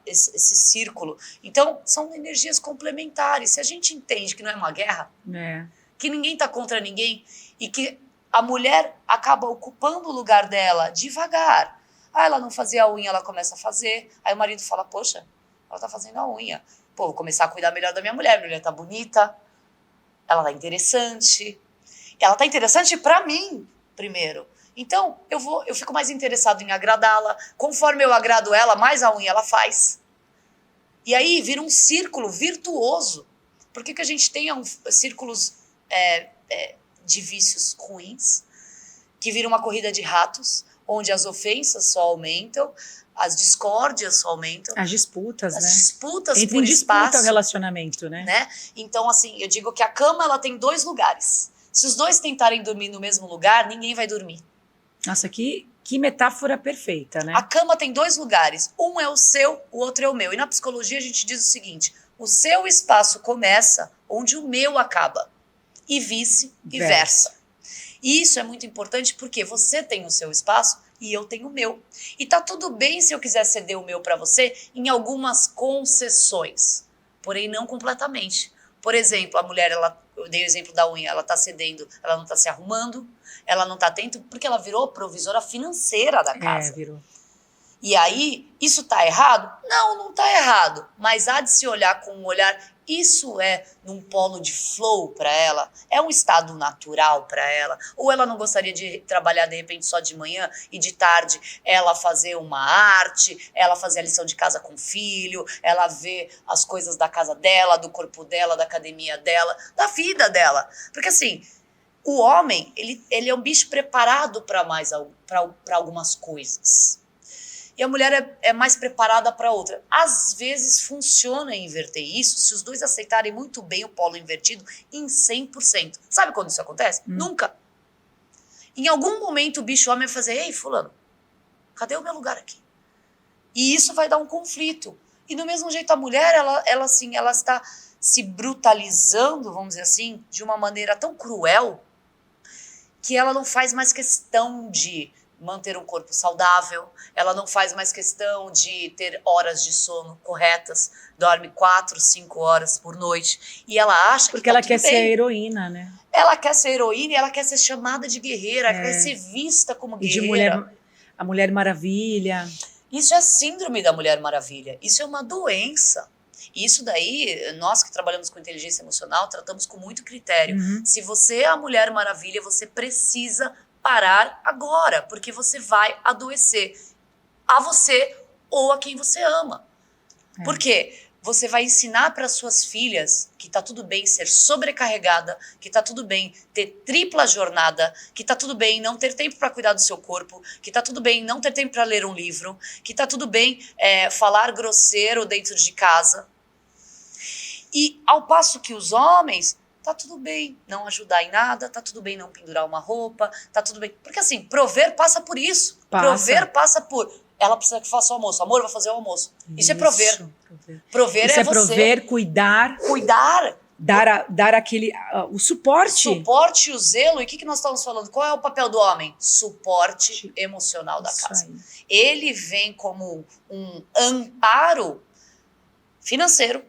esse círculo. Então, são energias complementares. Se a gente entende que não é uma guerra, que ninguém está contra ninguém e que a mulher acaba ocupando o lugar dela devagar. Ela não fazia a unha, ela começa a fazer. Aí o marido fala, poxa, ela tá fazendo a unha. Pô, vou começar a cuidar melhor da minha mulher tá bonita, ela tá interessante. Ela tá interessante pra mim, primeiro. Então, eu fico mais interessado em agradá-la. Conforme eu agrado ela, mais a unha ela faz. E aí vira um círculo virtuoso. Por que a gente tem círculos de vícios ruins, que vira uma corrida de ratos, onde as ofensas só aumentam, as discórdias só aumentam. As disputas, as né? disputas Entra por em disputa espaço. O relacionamento, né? Então, assim, eu digo que a cama ela tem 2 lugares. Se os dois tentarem dormir no mesmo lugar, ninguém vai dormir. Nossa, que metáfora perfeita, né? A cama tem 2 lugares. Um é o seu, o outro é o meu. E na psicologia a gente diz o seguinte, o seu espaço começa onde o meu acaba. E vice-versa. E isso é muito importante porque você tem o seu espaço e eu tenho o meu. E tá tudo bem se eu quiser ceder o meu para você em algumas concessões, porém não completamente. Por exemplo, a mulher, eu dei o exemplo da unha, ela tá cedendo, ela não tá se arrumando, ela não tá atenta porque ela virou provisora financeira da casa. Virou. E aí, isso tá errado? Não tá errado. Mas há de se olhar com um olhar, isso é num polo de flow para ela? É um estado natural para ela? Ou ela não gostaria de trabalhar, de repente, só de manhã e de tarde ela fazer uma arte, ela fazer a lição de casa com o filho, ela ver as coisas da casa dela, do corpo dela, da academia dela, da vida dela. Porque assim, o homem, ele é um bicho preparado para algumas coisas. E a mulher é mais preparada para outra. Às vezes funciona inverter isso se os dois aceitarem muito bem o polo invertido em 100%. Sabe quando isso acontece? Nunca. Em algum momento o bicho homem vai fazer, ei, fulano, Cadê o meu lugar aqui? E isso vai dar um conflito. E do mesmo jeito a mulher, ela está se brutalizando, vamos dizer assim, de uma maneira tão cruel que ela não faz mais questão de manter um corpo saudável, ela não faz mais questão de ter horas de sono corretas, dorme 4, 5 horas por noite, e ela acha Porque que tá ela tudo quer bem. ser a heroína, né? Ela quer ser heroína e ela quer ser chamada de guerreira, ela quer ser vista como E de guerreira. a Mulher Maravilha. Isso é síndrome da Mulher Maravilha, isso é uma doença. E isso daí, nós que trabalhamos com inteligência emocional, tratamos com muito critério. Se você é a Mulher Maravilha, você precisa parar agora, porque você vai adoecer a você ou a quem você ama. Por quê? Você vai ensinar para suas filhas que tá tudo bem ser sobrecarregada, que tá tudo bem ter tripla jornada, que tá tudo bem não ter tempo para cuidar do seu corpo, que tá tudo bem não ter tempo para ler um livro, que tá tudo bem falar grosseiro dentro de casa. E ao passo que os homens, tá tudo bem não ajudar em nada, tá tudo bem não pendurar uma roupa, tá tudo bem. Porque assim, prover passa por isso. Passa. Prover passa por... Ela precisa que faça o almoço. Amor, vai fazer o almoço. Isso é prover. Prover Isso é é você. prover, cuidar, Cuidar. dar aquele o suporte. Suporte e o zelo. E o que nós estamos falando? Qual é o papel do homem? Suporte emocional da Isso casa. aí. Ele vem como um amparo financeiro.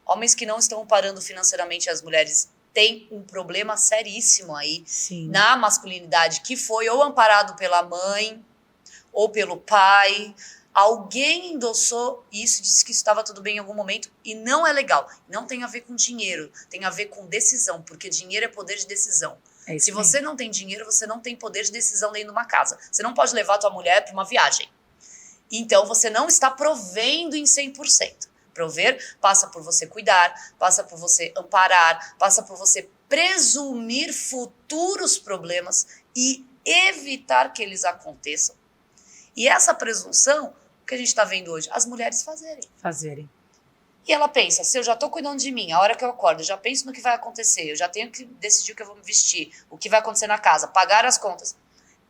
Homens que não estão amparando financeiramente as mulheres têm um problema seríssimo aí. Sim. Na masculinidade, que foi ou amparado pela mãe ou pelo pai. Alguém endossou isso, disse que estava tudo bem em algum momento e não é legal. Não tem a ver com dinheiro, tem a ver com decisão, porque dinheiro é poder de decisão. Se você não tem dinheiro, você não tem poder de decisão dentro de uma casa. Você não pode levar a tua mulher para uma viagem. Então você não está provendo em 100%. Prover passa por você cuidar, passa por você amparar, passa por você presumir futuros problemas e evitar que eles aconteçam. E essa presunção, o que a gente está vendo hoje, as mulheres fazerem. E ela pensa, se eu já estou cuidando de mim, a hora que eu acordo, eu já penso no que vai acontecer, eu já tenho que decidir o que eu vou me vestir, o que vai acontecer na casa, pagar as contas.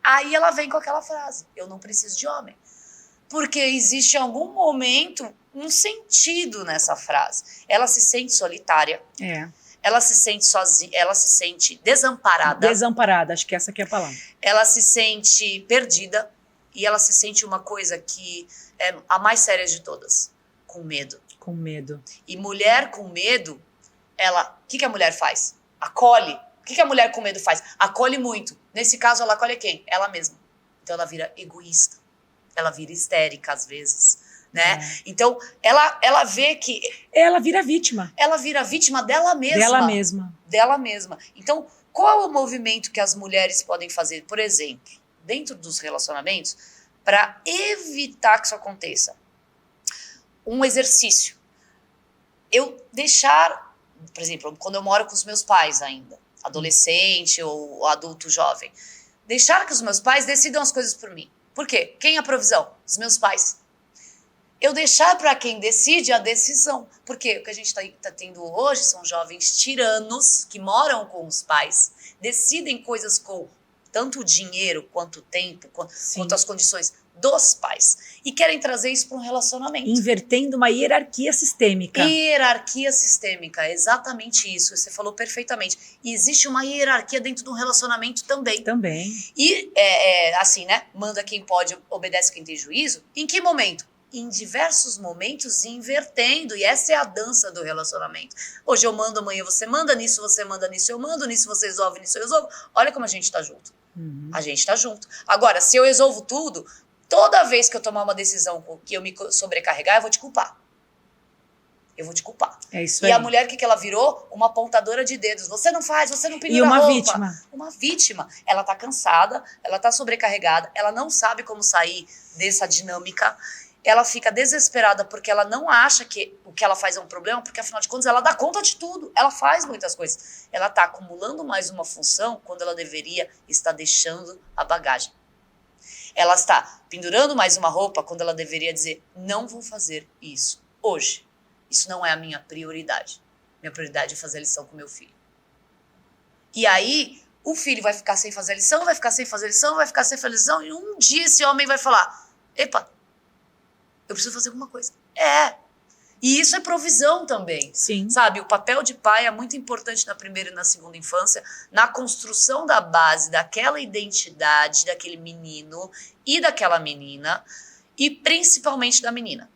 Aí ela vem com aquela frase, eu não preciso de homem. Porque existe em algum momento um sentido nessa frase. Ela se sente solitária. Ela se sente sozinha, ela se sente desamparada. Desamparada, acho que essa aqui é a palavra. Ela se sente perdida e ela se sente uma coisa que é a mais séria de todas, com medo. Com medo. E mulher com medo, ela, o que a mulher faz? Acolhe. O que a mulher com medo faz? Acolhe muito. Nesse caso, ela acolhe quem? Ela mesma. Então ela vira egoísta. Ela vira histérica às vezes, né? Então, ela vê que... Ela vira vítima. Ela vira vítima dela mesma. Dela mesma. Então, qual é o movimento que as mulheres podem fazer, por exemplo, dentro dos relacionamentos, para evitar que isso aconteça? Um exercício. Eu deixar, por exemplo, quando eu moro com os meus pais ainda, adolescente ou adulto jovem, deixar que os meus pais decidam as coisas por mim. Por quê? Quem é a provisão? Os meus pais. Eu deixar para quem decide a decisão. Porque o que a gente está tendo hoje são jovens tiranos que moram com os pais, decidem coisas com tanto o dinheiro, quanto o tempo, quanto as condições dos pais. E querem trazer isso para um relacionamento. Invertendo uma hierarquia sistêmica. Hierarquia sistêmica, exatamente isso. Você falou perfeitamente. E existe uma hierarquia dentro do relacionamento também. E, assim, né? Manda quem pode, obedece quem tem juízo. Em que momento? Em diversos momentos, invertendo. E essa é a dança do relacionamento. Hoje eu mando, amanhã você manda, nisso você manda, nisso eu mando, nisso você resolve, nisso eu resolvo. Olha como a gente tá junto. A gente tá junto. Agora, se eu resolvo tudo, toda vez que eu tomar uma decisão que eu me sobrecarregar, eu vou te culpar. Eu vou te culpar. É isso aí. E a mulher, o que ela virou? Uma apontadora de dedos. Você não faz, você não pendura roupa. E uma vítima. Uma vítima. Ela tá cansada, ela tá sobrecarregada, ela não sabe como sair dessa dinâmica. Ela fica desesperada porque ela não acha que o que ela faz é um problema, porque afinal de contas ela dá conta de tudo, ela faz muitas coisas. Ela está acumulando mais uma função quando ela deveria estar deixando a bagagem. Ela está pendurando mais uma roupa quando ela deveria dizer, não vou fazer isso hoje. Isso não é a minha prioridade. Minha prioridade é fazer a lição com meu filho. E aí, o filho vai ficar sem fazer a lição, vai ficar sem fazer a lição, vai ficar sem fazer a lição, e um dia esse homem vai falar, epa, eu preciso fazer alguma coisa. E isso é provisão também. Sim. Sabe, o papel de pai é muito importante na primeira e na segunda infância, na construção da base daquela identidade, daquele menino e daquela menina, e principalmente da menina.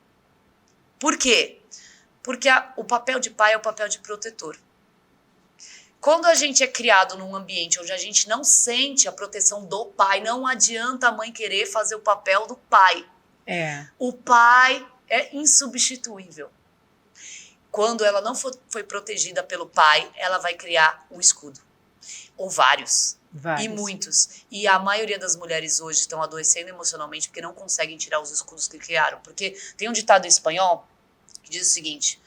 Por quê? Porque o papel de pai é o papel de protetor. Quando a gente é criado num ambiente onde a gente não sente a proteção do pai, não adianta a mãe querer fazer o papel do pai. O pai é insubstituível. Quando ela não foi protegida pelo pai, ela vai criar um escudo. Ou vários. E muitos. E a maioria das mulheres hoje estão adoecendo emocionalmente porque não conseguem tirar os escudos que criaram. Porque tem um ditado em espanhol que diz o seguinte: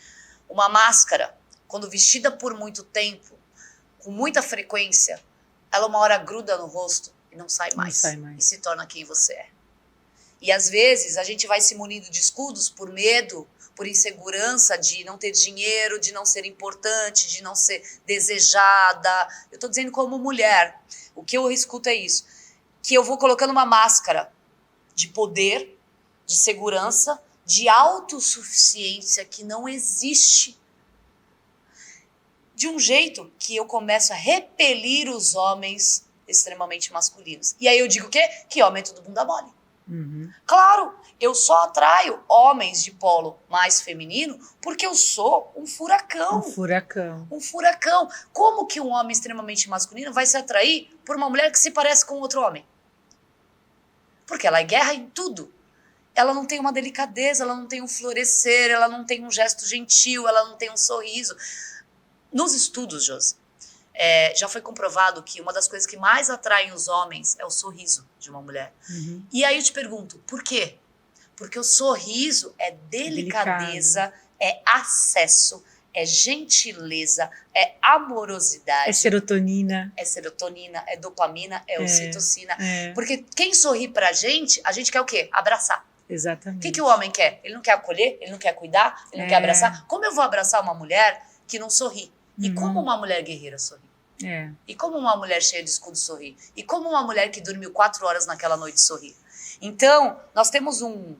uma máscara, quando vestida por muito tempo, com muita frequência, ela uma hora gruda no rosto e não sai mais. E se torna quem você é. E às vezes a gente vai se munindo de escudos por medo, por insegurança de não ter dinheiro, de não ser importante, de não ser desejada. Eu estou dizendo como mulher. O que eu escuto é isso. Que eu vou colocando uma máscara de poder, de segurança, de autossuficiência que não existe. De um jeito que eu começo a repelir os homens extremamente masculinos. E aí eu digo o quê? Que homem é tudo bunda mole. Claro, eu só atraio homens de polo mais feminino porque eu sou um furacão. Um furacão. Como que um homem extremamente masculino vai se atrair por uma mulher que se parece com outro homem? Porque ela é guerra em tudo. Ela não tem uma delicadeza, ela não tem um florescer, ela não tem um gesto gentil, ela não tem um sorriso. Nos estudos, Josi, já foi comprovado que uma das coisas que mais atraem os homens é o sorriso de uma mulher. E aí eu te pergunto, por quê? Porque o sorriso é delicadeza, é acesso, é gentileza, é amorosidade. É serotonina. É dopamina, é ocitocina. Porque quem sorri pra gente, a gente quer o quê? Abraçar. Exatamente. O que o homem quer? Ele não quer acolher, ele não quer cuidar, ele não quer abraçar. Como eu vou abraçar uma mulher que não sorri? E como uma mulher guerreira sorri? E como uma mulher cheia de escudo sorri? E como uma mulher que dormiu 4 horas naquela noite sorri? Então, nós temos um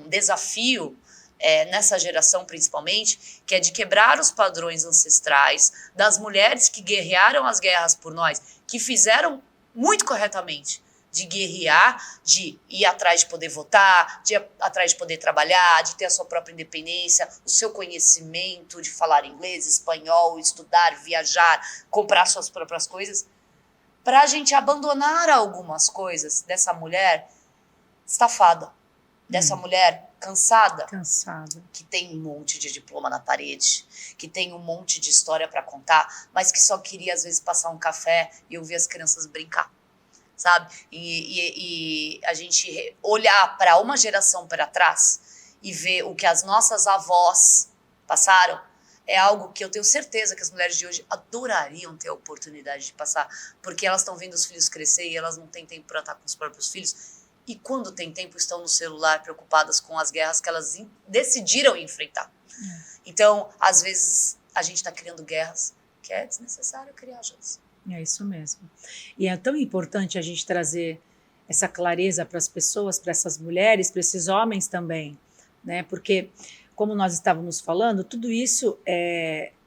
desafio, nessa geração principalmente, que é de quebrar os padrões ancestrais das mulheres que guerrearam as guerras por nós, que fizeram muito corretamente, de guerrear, de ir atrás de poder votar, de ir atrás de poder trabalhar, de ter a sua própria independência, o seu conhecimento, de falar inglês, espanhol, estudar, viajar, comprar suas próprias coisas, para a gente abandonar algumas coisas dessa mulher estafada, dessa mulher cansada, que tem um monte de diploma na parede, que tem um monte de história para contar, mas que só queria às vezes passar um café e ouvir as crianças brincar. Sabe? E a gente olhar para uma geração para trás e ver o que as nossas avós passaram é algo que eu tenho certeza que as mulheres de hoje adorariam ter a oportunidade de passar, porque elas estão vendo os filhos crescer e elas não têm tempo para estar com os próprios filhos, e quando tem tempo estão no celular preocupadas com as guerras que elas decidiram enfrentar. Então, às vezes, a gente está criando guerras que é desnecessário criar, Josi. É isso mesmo. E é tão importante a gente trazer essa clareza para as pessoas, para essas mulheres, para esses homens também, né? Porque, como nós estávamos falando, tudo isso,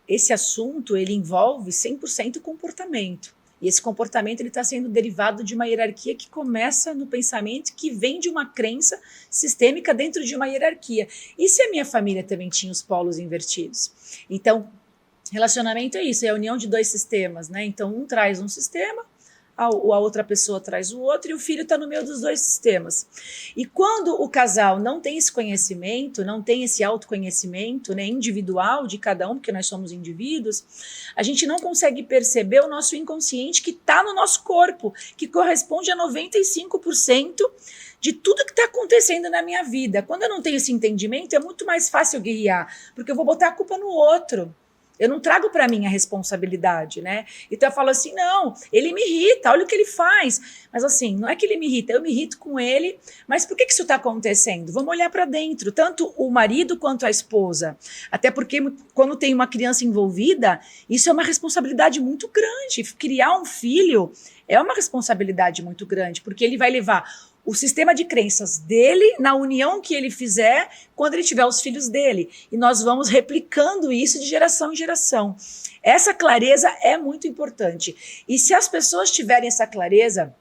esse assunto, ele envolve 100% comportamento. E esse comportamento está sendo derivado de uma hierarquia que começa no pensamento, que vem de uma crença sistêmica dentro de uma hierarquia. E se a minha família também tinha os polos invertidos? Então, relacionamento é isso, é a união de 2 sistemas, né? Então, um traz um sistema, a outra pessoa traz o outro, e o filho está no meio dos 2 sistemas. E quando o casal não tem esse conhecimento, não tem esse autoconhecimento, né, individual de cada um, porque nós somos indivíduos, a gente não consegue perceber o nosso inconsciente que está no nosso corpo, que corresponde a 95% de tudo que está acontecendo na minha vida. Quando eu não tenho esse entendimento, é muito mais fácil guerrear, porque eu vou botar a culpa no outro. Eu não trago para mim a responsabilidade, né? Então eu falo assim, não, ele me irrita, olha o que ele faz. Mas assim, não é que ele me irrita, eu me irrito com ele, mas por que isso está acontecendo? Vamos olhar para dentro, tanto o marido quanto a esposa. Até porque quando tem uma criança envolvida, isso é uma responsabilidade muito grande. Criar um filho é uma responsabilidade muito grande, porque ele vai levar o sistema de crenças dele na união que ele fizer quando ele tiver os filhos dele. E nós vamos replicando isso de geração em geração. Essa clareza é muito importante. E se as pessoas tiverem essa clareza,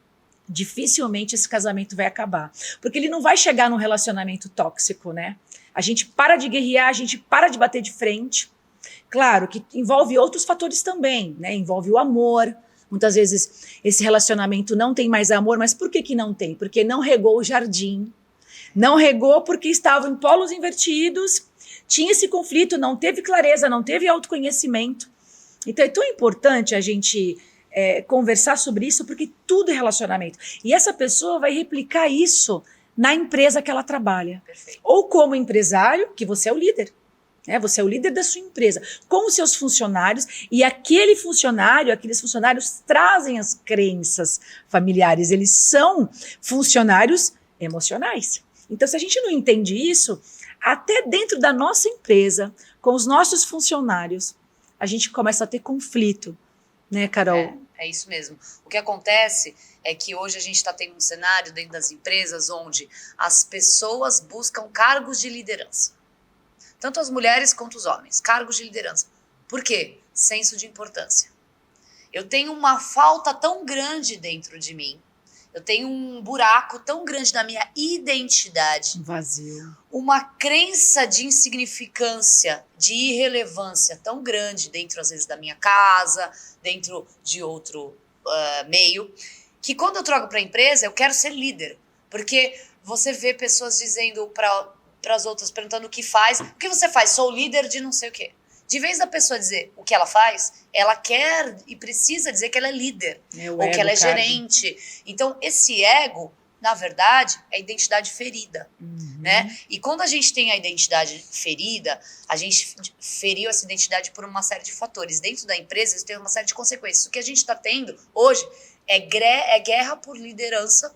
dificilmente esse casamento vai acabar. Porque ele não vai chegar num relacionamento tóxico, né? A gente para de guerrear, a gente para de bater de frente. Claro que envolve outros fatores também, né? Envolve o amor. Muitas vezes esse relacionamento não tem mais amor, mas por que não tem? Porque não regou o jardim, não regou porque estavam em polos invertidos, tinha esse conflito, não teve clareza, não teve autoconhecimento. Então é tão importante a gente conversar sobre isso, porque tudo é relacionamento. E essa pessoa vai replicar isso na empresa que ela trabalha. Perfeito. Ou como empresário, que você é o líder. Você é o líder da sua empresa, com os seus funcionários, e aqueles funcionários trazem as crenças familiares, eles são funcionários emocionais. Então, se a gente não entende isso, até dentro da nossa empresa, com os nossos funcionários, a gente começa a ter conflito, né, Carol? É isso mesmo. O que acontece é que hoje a gente está tendo um cenário dentro das empresas onde as pessoas buscam cargos de liderança. Tanto as mulheres quanto os homens, cargos de liderança. Por quê? Senso de importância. Eu tenho uma falta tão grande dentro de mim, eu tenho um buraco tão grande na minha identidade. Um vazio. Uma crença de insignificância, de irrelevância tão grande dentro, às vezes, da minha casa, dentro de outro meio, que quando eu troco para a empresa, eu quero ser líder. Porque você vê pessoas dizendo para as outras, perguntando o que faz. O que você faz? Sou líder de não sei o quê. De vez da pessoa dizer o que ela faz, ela quer e precisa dizer que ela é líder. Ou que ela é gerente. Então, esse ego, na verdade, é a identidade ferida. Né? E quando a gente tem a identidade ferida, a gente feriu essa identidade por uma série de fatores. Dentro da empresa, isso tem uma série de consequências. O que a gente está tendo hoje é guerra por liderança.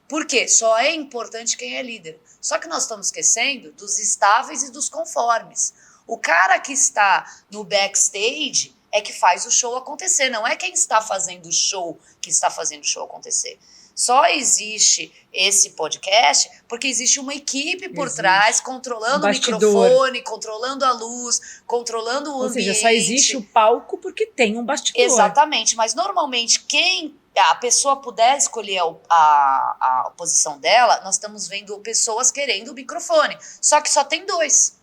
Por quê? Só é importante quem é líder. Só que nós estamos esquecendo dos estáveis e dos conformes. O cara que está no backstage é que faz o show acontecer, não é quem está fazendo o show que está fazendo o show acontecer. Só existe esse podcast porque existe uma equipe por trás, controlando o microfone, controlando a luz, controlando o ambiente. Ou seja, só existe o palco porque tem um bastidor. Exatamente, mas normalmente quem a pessoa puder escolher a posição dela, nós estamos vendo pessoas querendo o microfone. Só que só tem 2.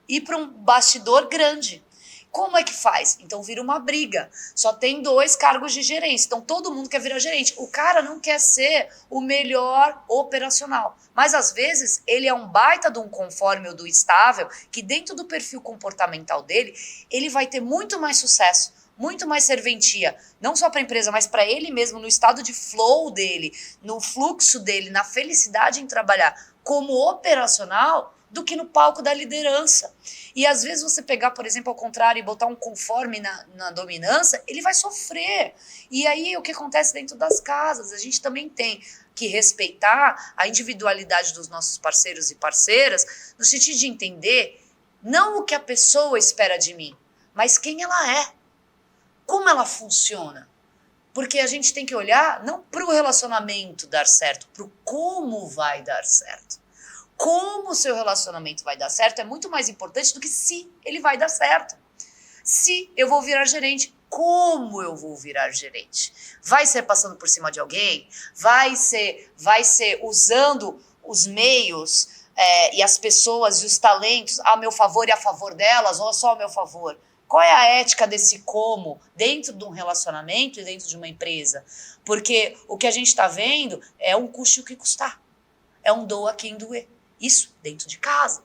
Ir para um bastidor grande. Como é que faz? Então vira uma briga. Só tem 2 cargos de gerência. Então todo mundo quer virar gerente. O cara não quer ser o melhor operacional. Mas às vezes ele é um baita de um conforme ou do estável, que dentro do perfil comportamental dele, ele vai ter muito mais sucesso. Muito mais serventia, não só para a empresa, mas para ele mesmo, no estado de flow dele, no fluxo dele, na felicidade em trabalhar como operacional, do que no palco da liderança. E às vezes você pegar, por exemplo, ao contrário, e botar um conforme na dominância, ele vai sofrer. E aí o que acontece dentro das casas? A gente também tem que respeitar a individualidade dos nossos parceiros e parceiras, no sentido de entender não o que a pessoa espera de mim, mas quem ela é. Como ela funciona? Porque a gente tem que olhar não para o relacionamento dar certo, para o como vai dar certo. Como o seu relacionamento vai dar certo é muito mais importante do que se ele vai dar certo. Se eu vou virar gerente, como eu vou virar gerente? Vai ser passando por cima de alguém? Vai ser usando os meios e as pessoas e os talentos a meu favor e a favor delas, ou só a meu favor? Qual é a ética desse como dentro de um relacionamento e dentro de uma empresa? Porque o que a gente está vendo é um custe o que custar. É um doa quem doer. Isso dentro de casa.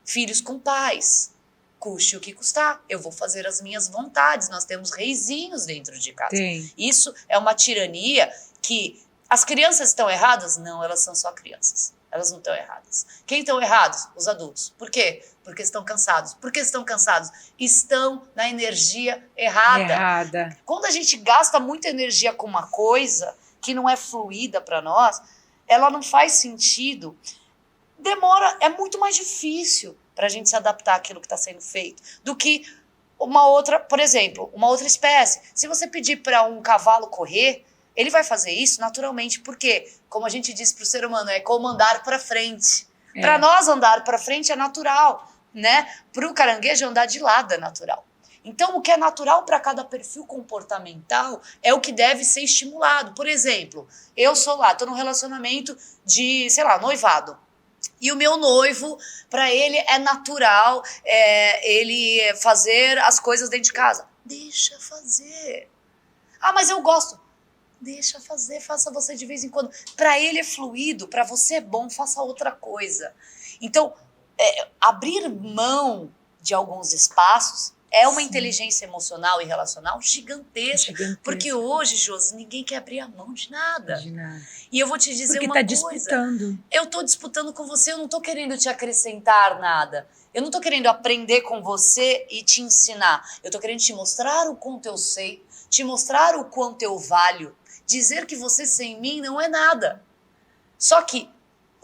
Filhos com pais. Custe o que custar. Eu vou fazer as minhas vontades. Nós temos reizinhos dentro de casa. Sim. Isso é uma tirania que... As crianças estão erradas? Não, elas são só crianças. Elas não estão erradas. Quem estão errados? Os adultos. Por quê? Porque estão cansados. Por que estão cansados? Estão na energia errada. Quando a gente gasta muita energia com uma coisa que não é fluida para nós, ela não faz sentido. Demora, é muito mais difícil para a gente se adaptar àquilo que está sendo feito do que uma outra, por exemplo, uma outra espécie. Se você pedir para um cavalo correr, ele vai fazer isso naturalmente, porque, como a gente disse para o ser humano, é como andar para frente. Para nós, andar para frente é natural, né? Para o caranguejo, andar de lado é natural. Então, o que é natural para cada perfil comportamental é o que deve ser estimulado. Por exemplo, eu sou lá, estou num relacionamento de, sei lá, noivado. E o meu noivo, para ele é natural ele fazer as coisas dentro de casa. Deixa fazer. Ah, mas eu gosto. Deixa fazer, faça você de vez em quando. Para ele é fluido, para você é bom, faça outra coisa. Então, abrir mão de alguns espaços é uma inteligência emocional e relacional gigantesca. Porque hoje, Josi, ninguém quer abrir a mão de nada. E eu vou te dizer uma coisa. Porque tá disputando. Eu tô disputando com você, eu não tô querendo te acrescentar nada. Eu não tô querendo aprender com você e te ensinar. Eu tô querendo te mostrar o quanto eu sei, te mostrar o quanto eu valho. Dizer que você sem mim não é nada. Só que,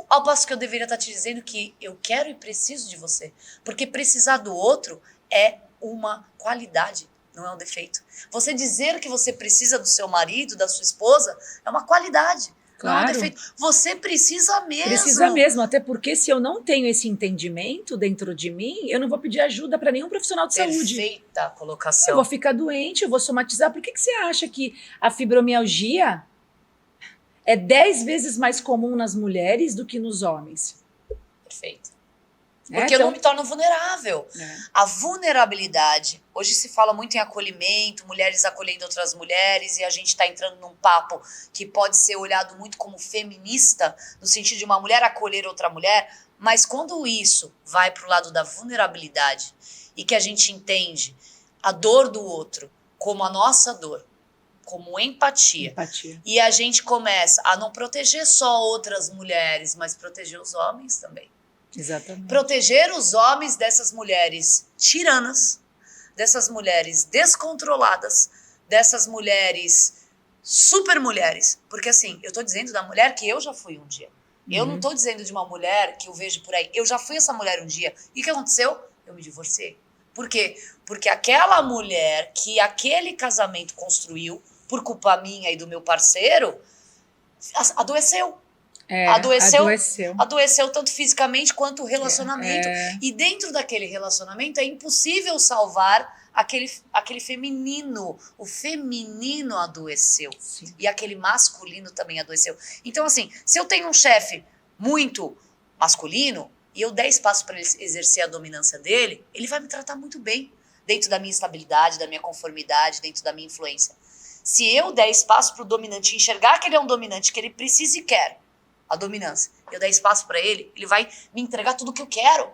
ao passo que eu deveria estar te dizendo que eu quero e preciso de você. Porque precisar do outro é uma qualidade, não é um defeito. Você dizer que você precisa do seu marido, da sua esposa, é uma qualidade, claro. Não é um defeito. Você precisa mesmo. Precisa mesmo, até porque se eu não tenho esse entendimento dentro de mim, eu não vou pedir ajuda para nenhum profissional de saúde. Perfeita colocação. Eu vou ficar doente, eu vou somatizar. Por que você acha que a fibromialgia é 10 vezes mais comum nas mulheres do que nos homens? Perfeito. Porque eu não me torno vulnerável. A vulnerabilidade, hoje se fala muito em acolhimento, mulheres acolhendo outras mulheres, e a gente está entrando num papo que pode ser olhado muito como feminista, no sentido de uma mulher acolher outra mulher, mas quando isso vai para o lado da vulnerabilidade e que a gente entende a dor do outro como a nossa dor, como empatia. E a gente começa a não proteger só outras mulheres, mas proteger os homens também. Exatamente. Proteger os homens dessas mulheres tiranas, dessas mulheres descontroladas, dessas mulheres super mulheres. Porque assim, eu tô dizendo da mulher que eu já fui um dia. Eu não tô dizendo de uma mulher que eu vejo por aí. Eu já fui essa mulher um dia. E o que aconteceu? Eu me divorciei. Por quê? Porque aquela mulher que aquele casamento construiu, por culpa minha e do meu parceiro, adoeceu. Adoeceu tanto fisicamente quanto o relacionamento. E dentro daquele relacionamento é impossível salvar aquele feminino. O feminino adoeceu. Sim. E aquele masculino também adoeceu. Então, assim, se eu tenho um chefe muito masculino e eu der espaço para ele exercer a dominância dele, ele vai me tratar muito bem dentro da minha estabilidade, da minha conformidade, dentro da minha influência. Se eu der espaço para o dominante enxergar que ele é um dominante, que ele precisa e quer a dominância, eu der espaço para ele, ele vai me entregar tudo o que eu quero.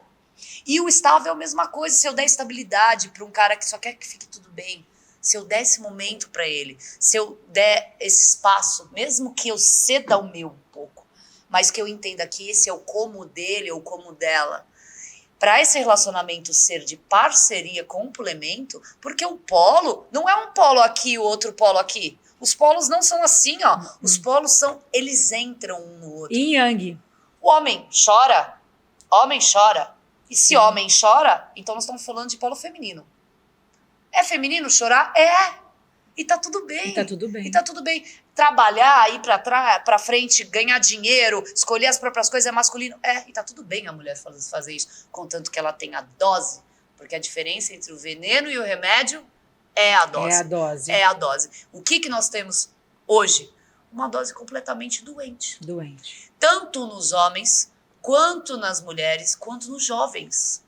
E o estável é a mesma coisa. Se eu der estabilidade para um cara que só quer que fique tudo bem, se eu der esse momento para ele, se eu der esse espaço, mesmo que eu ceda o meu um pouco, mas que eu entenda que esse é o como dele ou como dela, para esse relacionamento ser de parceria, complemento, porque o polo não é um polo aqui e o outro polo aqui. Os polos não são assim, ó. Os polos são, eles entram um no outro. Yin yang. O homem chora. E se homem chora, então nós estamos falando de polo feminino. É feminino chorar? É. E tá tudo bem. E tá tudo bem. Trabalhar, ir pra frente, ganhar dinheiro, escolher as próprias coisas é masculino. É. E tá tudo bem a mulher fazer isso, contanto que ela tenha dose. Porque a diferença entre o veneno e o remédio é a dose. É a dose. O que nós temos hoje? Uma dose completamente doente. Tanto nos homens, quanto nas mulheres, quanto nos jovens.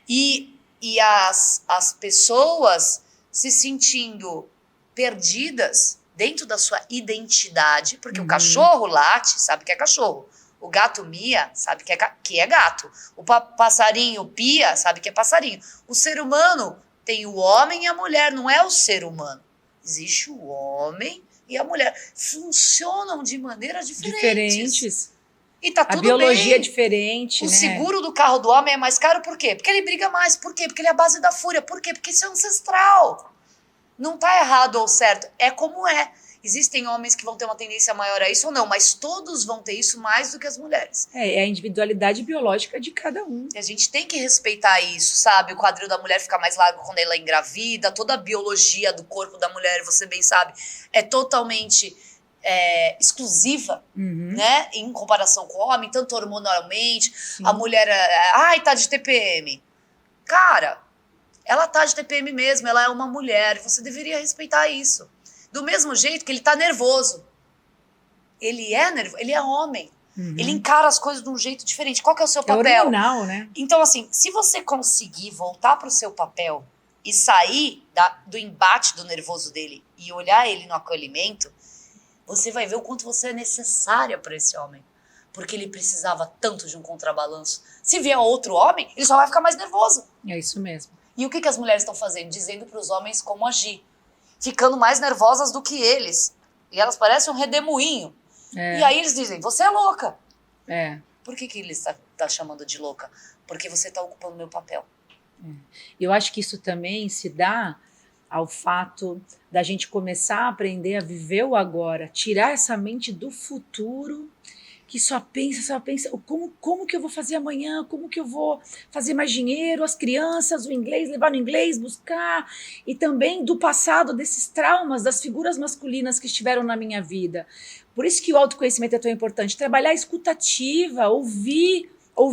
E as pessoas se sentindo perdidas dentro da sua identidade, porque o cachorro late, sabe que é cachorro. O gato mia, sabe que é gato. O passarinho pia, sabe que é passarinho. O ser humano tem o homem e a mulher, não é o ser humano. Existe o homem e a mulher. Funcionam de maneiras diferentes. E tá A tudo biologia é bem. diferente, O né? seguro do carro do homem é mais caro por quê? Porque ele briga mais. Por quê? Porque ele é a base da fúria. Por quê? Porque isso é ancestral. Não tá errado ou certo. É como é. Existem homens que vão ter uma tendência maior a isso ou não, mas todos vão ter isso mais do que as mulheres. É a individualidade biológica de cada um. E a gente tem que respeitar isso, sabe? O quadril da mulher fica mais largo quando ela engravida, toda a biologia do corpo da mulher, você bem sabe, é totalmente exclusiva, né? Em comparação com o homem, tanto hormonalmente. A mulher, ai, tá de TPM. Cara, ela tá de TPM mesmo, ela é uma mulher, você deveria respeitar isso. Do mesmo jeito que ele tá nervoso. Ele é nervoso, ele é homem. Ele encara as coisas de um jeito diferente. Qual que é o seu papel? É hormonal, né? Então, assim, se você conseguir voltar pro seu papel e sair do embate do nervoso dele e olhar ele no acolhimento, você vai ver o quanto você é necessária para esse homem. Porque ele precisava tanto de um contrabalanço. Se vier outro homem, ele só vai ficar mais nervoso. É isso mesmo. E o que as mulheres estão fazendo? Dizendo para os homens como agir. Ficando mais nervosas do que eles. E elas parecem um redemoinho. E aí eles dizem, você é louca. Por que ele está chamando de louca? Porque você está ocupando o meu papel. Eu acho que isso também se dá ao fato da gente começar a aprender a viver o agora. Tirar essa mente do futuro que só pensa, como que eu vou fazer amanhã, como que eu vou fazer mais dinheiro, as crianças, o inglês, levar no inglês, buscar, e também do passado, desses traumas, das figuras masculinas que estiveram na minha vida. Por isso que o autoconhecimento é tão importante, trabalhar a escutativa, ouvir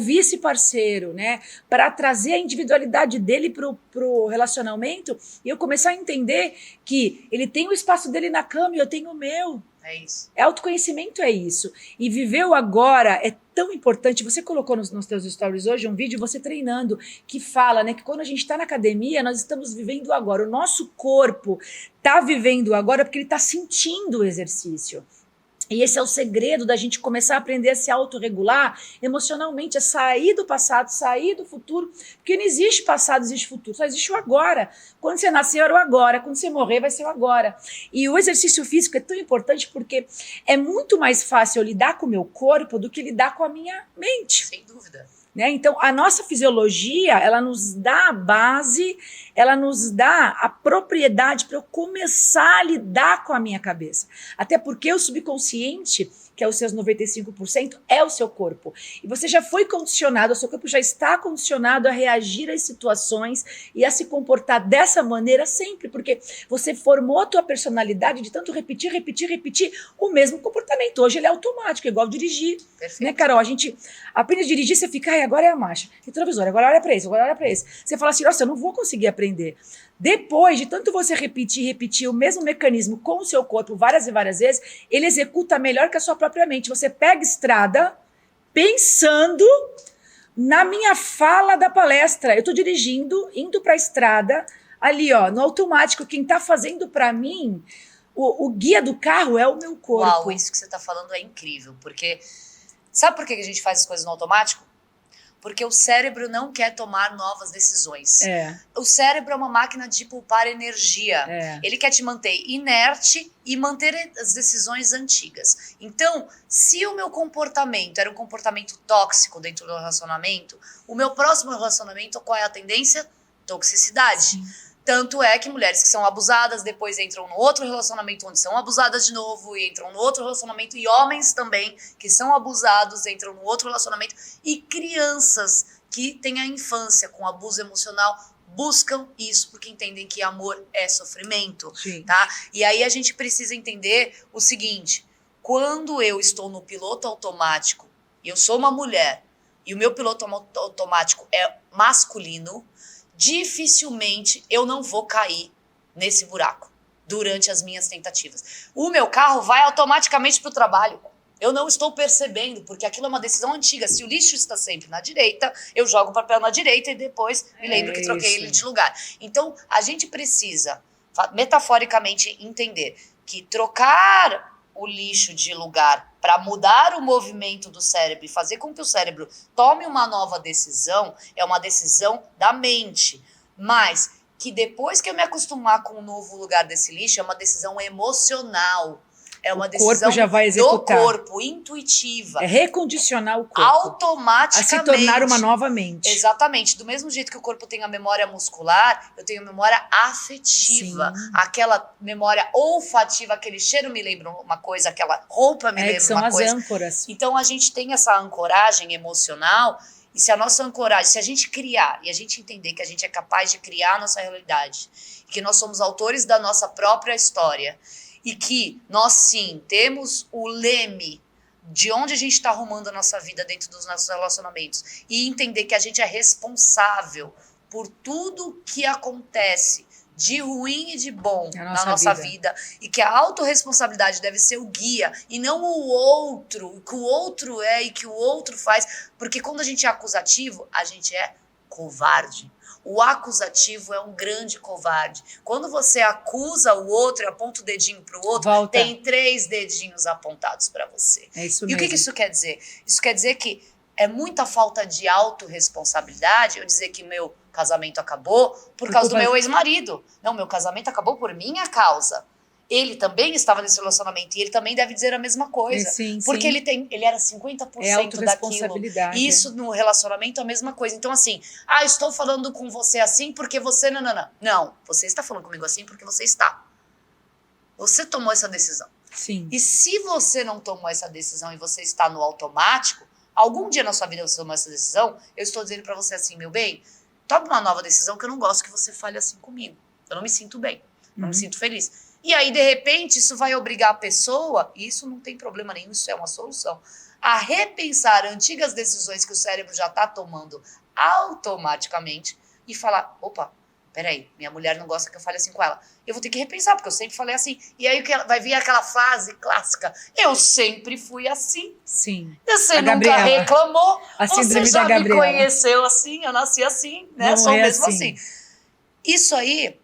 esse parceiro, né, para trazer a individualidade dele pro relacionamento, e eu começar a entender que ele tem o espaço dele na cama e eu tenho o meu. É isso. Autoconhecimento é isso. E viver o agora é tão importante. Você colocou nos teus stories hoje um vídeo, você treinando, que fala, né, que quando a gente está na academia, nós estamos vivendo o agora. O nosso corpo está vivendo o agora porque ele está sentindo o exercício. E esse é o segredo da gente começar a aprender a se autorregular emocionalmente, a sair do passado, sair do futuro, porque não existe passado, existe futuro, só existe o agora. Quando você nasceu era o agora, quando você morrer vai ser o agora. E o exercício físico é tão importante porque é muito mais fácil eu lidar com o meu corpo do que lidar com a minha mente. Sem dúvida. Né? Então, a nossa fisiologia, ela nos dá a base, ela nos dá a propriedade para eu começar a lidar com a minha cabeça. Até porque o subconsciente, que é os seus 95%, é o seu corpo. E você já foi condicionado, o seu corpo já está condicionado a reagir às situações e a se comportar dessa maneira sempre, porque você formou a tua personalidade de tanto repetir o mesmo comportamento. Hoje ele é automático, é igual dirigir. Perfeito. Né, Carol? A gente aprende a dirigir, você fica, agora é a marcha, retrovisor, agora olha para esse, agora olha para esse. Você fala assim, nossa, eu não vou conseguir aprender. Depois de tanto você repetir o mesmo mecanismo com o seu corpo várias e várias vezes, ele executa melhor que a sua própria mente. Você pega estrada pensando na minha fala da palestra. Eu estou dirigindo, indo para a estrada, ali ó, no automático, quem está fazendo para mim, o guia do carro é o meu corpo. Uau, isso que você está falando é incrível, porque sabe por que a gente faz as coisas no automático? Porque o cérebro não quer tomar novas decisões. O cérebro é uma máquina de poupar energia. Ele quer te manter inerte e manter as decisões antigas. Então, se o meu comportamento era um comportamento tóxico dentro do relacionamento, o meu próximo relacionamento, qual é a tendência? Toxicidade. Sim. Tanto é que mulheres que são abusadas depois entram no outro relacionamento onde são abusadas de novo e entram no outro relacionamento, e homens também que são abusados entram no outro relacionamento, e crianças que têm a infância com abuso emocional buscam isso porque entendem que amor é sofrimento. Sim. Tá? E aí a gente precisa entender o seguinte, quando eu estou no piloto automático e eu sou uma mulher e o meu piloto automático é masculino, dificilmente eu não vou cair nesse buraco durante as minhas tentativas. O meu carro vai automaticamente para o trabalho. Eu não estou percebendo, porque aquilo é uma decisão antiga. Se o lixo está sempre na direita, eu jogo o papel na direita e depois me lembro que troquei ele de lugar. Então, a gente precisa, metaforicamente, entender que trocar o lixo de lugar para mudar o movimento do cérebro e fazer com que o cérebro tome uma nova decisão, é uma decisão da mente. Mas que depois que eu me acostumar com o novo lugar desse lixo, é uma decisão emocional. É uma O decisão corpo já vai do executar. corpo, intuitiva. É recondicionar o corpo. Automaticamente. A se tornar uma nova mente. Exatamente. Do mesmo jeito que o corpo tem a memória muscular, eu tenho a memória afetiva. Sim. Aquela memória olfativa, aquele cheiro me lembra uma coisa, aquela roupa me Que lembra são uma as coisa. âncoras. Então a gente tem essa ancoragem emocional, e se a nossa ancoragem, se a gente criar e a gente entender que a gente é capaz de criar a nossa realidade, que nós somos autores da nossa própria história, e que nós sim temos o leme de onde a gente está arrumando a nossa vida dentro dos nossos relacionamentos, e entender que a gente é responsável por tudo que acontece de ruim e de bom na nossa vida, e que a autorresponsabilidade deve ser o guia e não o outro, o que o outro é e que o outro faz, porque quando a gente é acusativo, a gente é covarde. O acusativo é um grande covarde. Quando você acusa o outro e aponta o dedinho para o outro, tem 3 dedinhos apontados para você. É isso e mesmo. o que isso quer dizer? Isso quer dizer que é muita falta de autorresponsabilidade eu dizer que meu casamento acabou por causa do meu ex-marido. Não, meu casamento acabou por minha causa. Ele também estava nesse relacionamento e ele também deve dizer a mesma coisa. Sim, porque ele era 50% daquilo. E isso no relacionamento é a mesma coisa. Então assim, estou falando com você assim porque você... Não, você está falando comigo assim porque você está. Você tomou essa decisão. Sim. E se você não tomou essa decisão e você está no automático, algum dia na sua vida você tomou essa decisão, eu estou dizendo pra você assim, meu bem, toma uma nova decisão que eu não gosto que você fale assim comigo. Eu não me sinto bem, não me sinto feliz. E aí, de repente, isso vai obrigar a pessoa, e isso não tem problema nenhum, isso é uma solução, a repensar antigas decisões que o cérebro já está tomando automaticamente e falar, opa, peraí, minha mulher não gosta que eu fale assim com ela. Eu vou ter que repensar, porque eu sempre falei assim. E aí vai vir aquela frase clássica, eu sempre fui assim. Sim. Você nunca reclamou, você já me Gabriela. Conheceu assim, eu nasci assim, né? Sou mesmo assim. Isso aí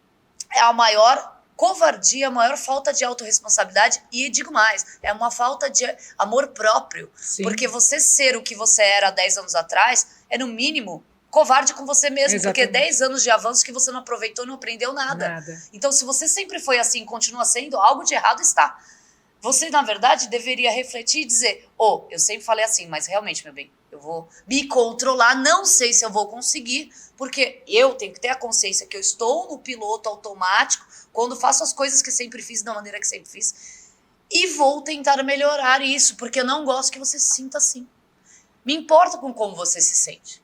é a maior covardia, a maior falta de autorresponsabilidade e, digo mais, é uma falta de amor próprio. Sim. Porque você ser o que você era 10 anos atrás é, no mínimo, covarde com você mesmo. Exatamente. Porque 10 anos de avanço que você não aproveitou e não aprendeu nada. Então, se você sempre foi assim e continua sendo, algo de errado está. Você, na verdade, deveria refletir e dizer, eu sempre falei assim, mas realmente, meu bem, eu vou me controlar, não sei se eu vou conseguir, porque eu tenho que ter a consciência que eu estou no piloto automático quando faço as coisas que sempre fiz da maneira que sempre fiz. E vou tentar melhorar isso, porque eu não gosto que você se sinta assim. Me importa com como você se sente.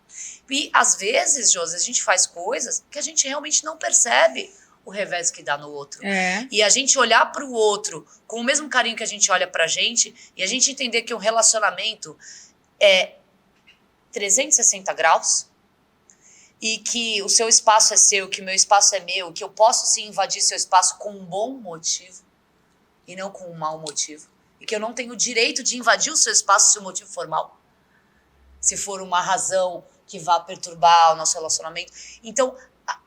E, às vezes, Josi, a gente faz coisas que a gente realmente não percebe o revés que dá no outro. E a gente olhar para o outro com o mesmo carinho que a gente olha pra gente, e a gente entender que um relacionamento é 360 graus, e que o seu espaço é seu, que o meu espaço é meu, que eu posso sim invadir seu espaço com um bom motivo e não com um mau motivo, e que eu não tenho o direito de invadir o seu espaço se o motivo for mau, se for uma razão que vá perturbar o nosso relacionamento. Então,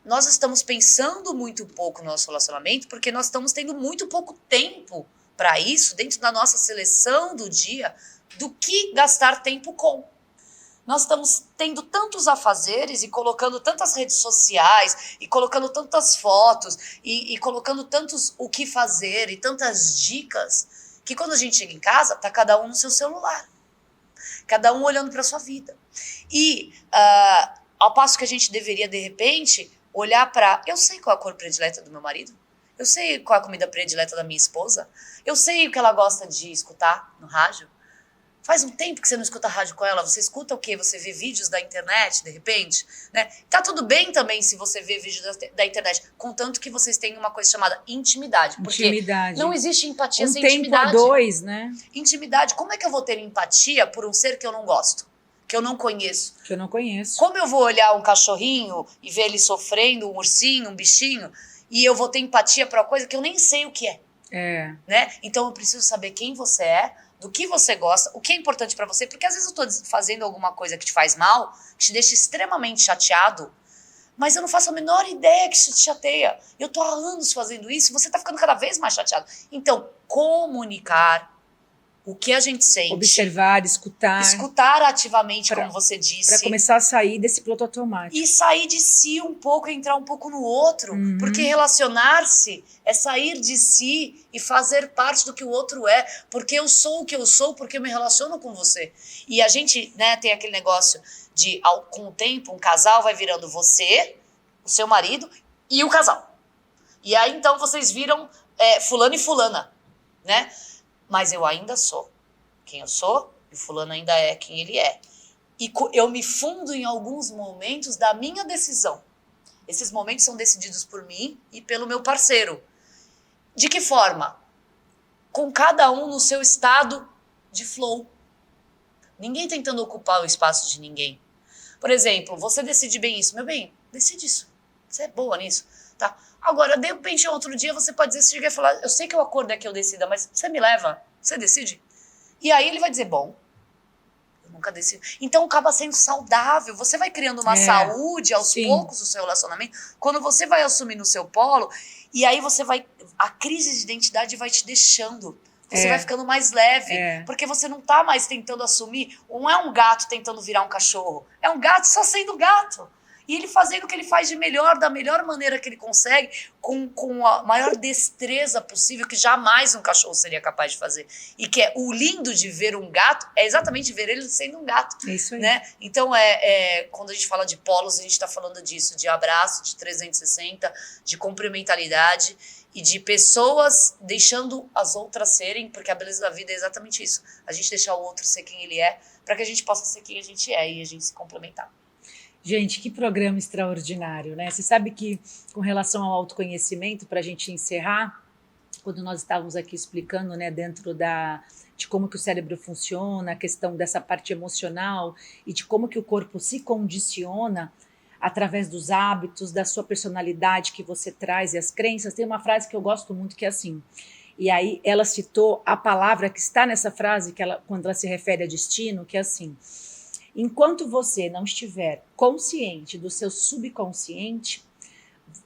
nós estamos pensando muito pouco no nosso relacionamento porque nós estamos tendo muito pouco tempo para isso dentro da nossa seleção do dia, do que gastar tempo com. Nós estamos tendo tantos afazeres e colocando tantas redes sociais e colocando tantas fotos e colocando tantos o que fazer e tantas dicas que quando a gente chega em casa, tá cada um no seu celular. Cada um olhando para sua vida. E ao passo que a gente deveria, de repente, olhar para... Eu sei qual é a cor predileta do meu marido. Eu sei qual é a comida predileta da minha esposa. Eu sei o que ela gosta de escutar no rádio. Faz um tempo que você não escuta rádio com ela. Você escuta o quê? Você vê vídeos da internet, de repente? Né? Tá tudo bem também se você vê vídeos da internet, contanto que vocês tenham uma coisa chamada intimidade. Porque não existe empatia sem intimidade. Tempo a dois, né? Intimidade. Como é que eu vou ter empatia por um ser que eu não gosto? Que eu não conheço? Que eu não conheço. Como eu vou olhar um cachorrinho e ver ele sofrendo, um ursinho, um bichinho, e eu vou ter empatia para uma coisa que eu nem sei o que é? Né? Então eu preciso saber quem você é, do que você gosta, o que é importante pra você, porque às vezes eu tô fazendo alguma coisa que te faz mal, que te deixa extremamente chateado, mas eu não faço a menor ideia que isso te chateia. Eu tô há anos fazendo isso e você tá ficando cada vez mais chateado. Então, comunicar o que a gente sente. Observar, escutar. Escutar ativamente, como você disse. Para começar a sair desse piloto automático. E sair de si um pouco, entrar um pouco no outro. Porque relacionar-se é sair de si e fazer parte do que o outro é. Porque eu sou o que eu sou, porque eu me relaciono com você. E a gente, né, tem aquele negócio de, com o tempo, um casal vai virando você, o seu marido e o casal. E aí, então, vocês viram fulano e fulana, né? Mas eu ainda sou quem eu sou e o fulano ainda é quem ele é. E eu me fundo em alguns momentos da minha decisão. Esses momentos são decididos por mim e pelo meu parceiro. De que forma? Com cada um no seu estado de flow. Ninguém tentando ocupar o espaço de ninguém. Por exemplo, você decide bem isso. Meu bem, decide isso. Você é boa nisso. Tá? Agora, de repente, outro dia você pode decidir e falar, eu sei que o acordo é que eu decida, mas você me leva? Você decide? E aí ele vai dizer, bom, eu nunca decido. Então acaba sendo saudável. Você vai criando uma saúde aos poucos no seu relacionamento. Quando você vai assumir no seu polo, e aí você vai... A crise de identidade vai te deixando. Você vai ficando mais leve. Porque você não tá mais tentando assumir. Não é um gato tentando virar um cachorro. É um gato só sendo gato. E ele fazendo o que ele faz de melhor, da melhor maneira que ele consegue, com a maior destreza possível, que jamais um cachorro seria capaz de fazer. E que é o lindo de ver um gato, é exatamente ver ele sendo um gato. É isso aí. Né? Então, quando a gente fala de polos, a gente está falando disso, de abraço, de 360, de complementaridade e de pessoas deixando as outras serem, porque a beleza da vida é exatamente isso. A gente deixar o outro ser quem ele é, para que a gente possa ser quem a gente é e a gente se complementar. Gente, que programa extraordinário, né? Você sabe que, com relação ao autoconhecimento, para a gente encerrar, quando nós estávamos aqui explicando, né, dentro de como que o cérebro funciona, a questão dessa parte emocional e de como que o corpo se condiciona através dos hábitos, da sua personalidade que você traz e as crenças, tem uma frase que eu gosto muito que é assim, e aí ela citou a palavra que está nessa frase, quando ela se refere a destino, que é assim: enquanto você não estiver consciente do seu subconsciente,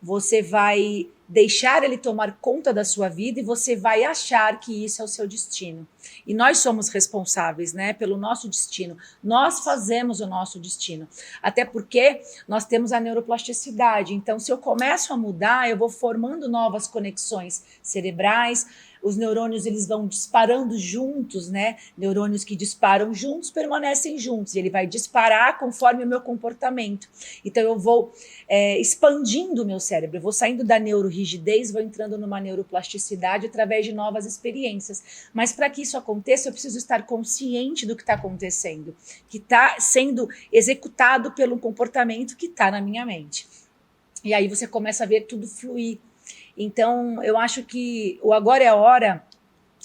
você vai deixar ele tomar conta da sua vida e você vai achar que isso é o seu destino. E nós somos responsáveis, né, pelo nosso destino. Nós fazemos o nosso destino. Até porque nós temos a neuroplasticidade. Então, se eu começo a mudar, eu vou formando novas conexões cerebrais. Os neurônios, eles vão disparando juntos, né? Neurônios que disparam juntos permanecem juntos. E ele vai disparar conforme o meu comportamento. Então, eu vou expandindo o meu cérebro. Eu vou saindo da neurorrigidez, vou entrando numa neuroplasticidade através de novas experiências. Mas para que isso aconteça, eu preciso estar consciente do que está acontecendo, que está sendo executado pelo comportamento que está na minha mente. E aí você começa a ver tudo fluir. Então, eu acho que o Agora é a Hora,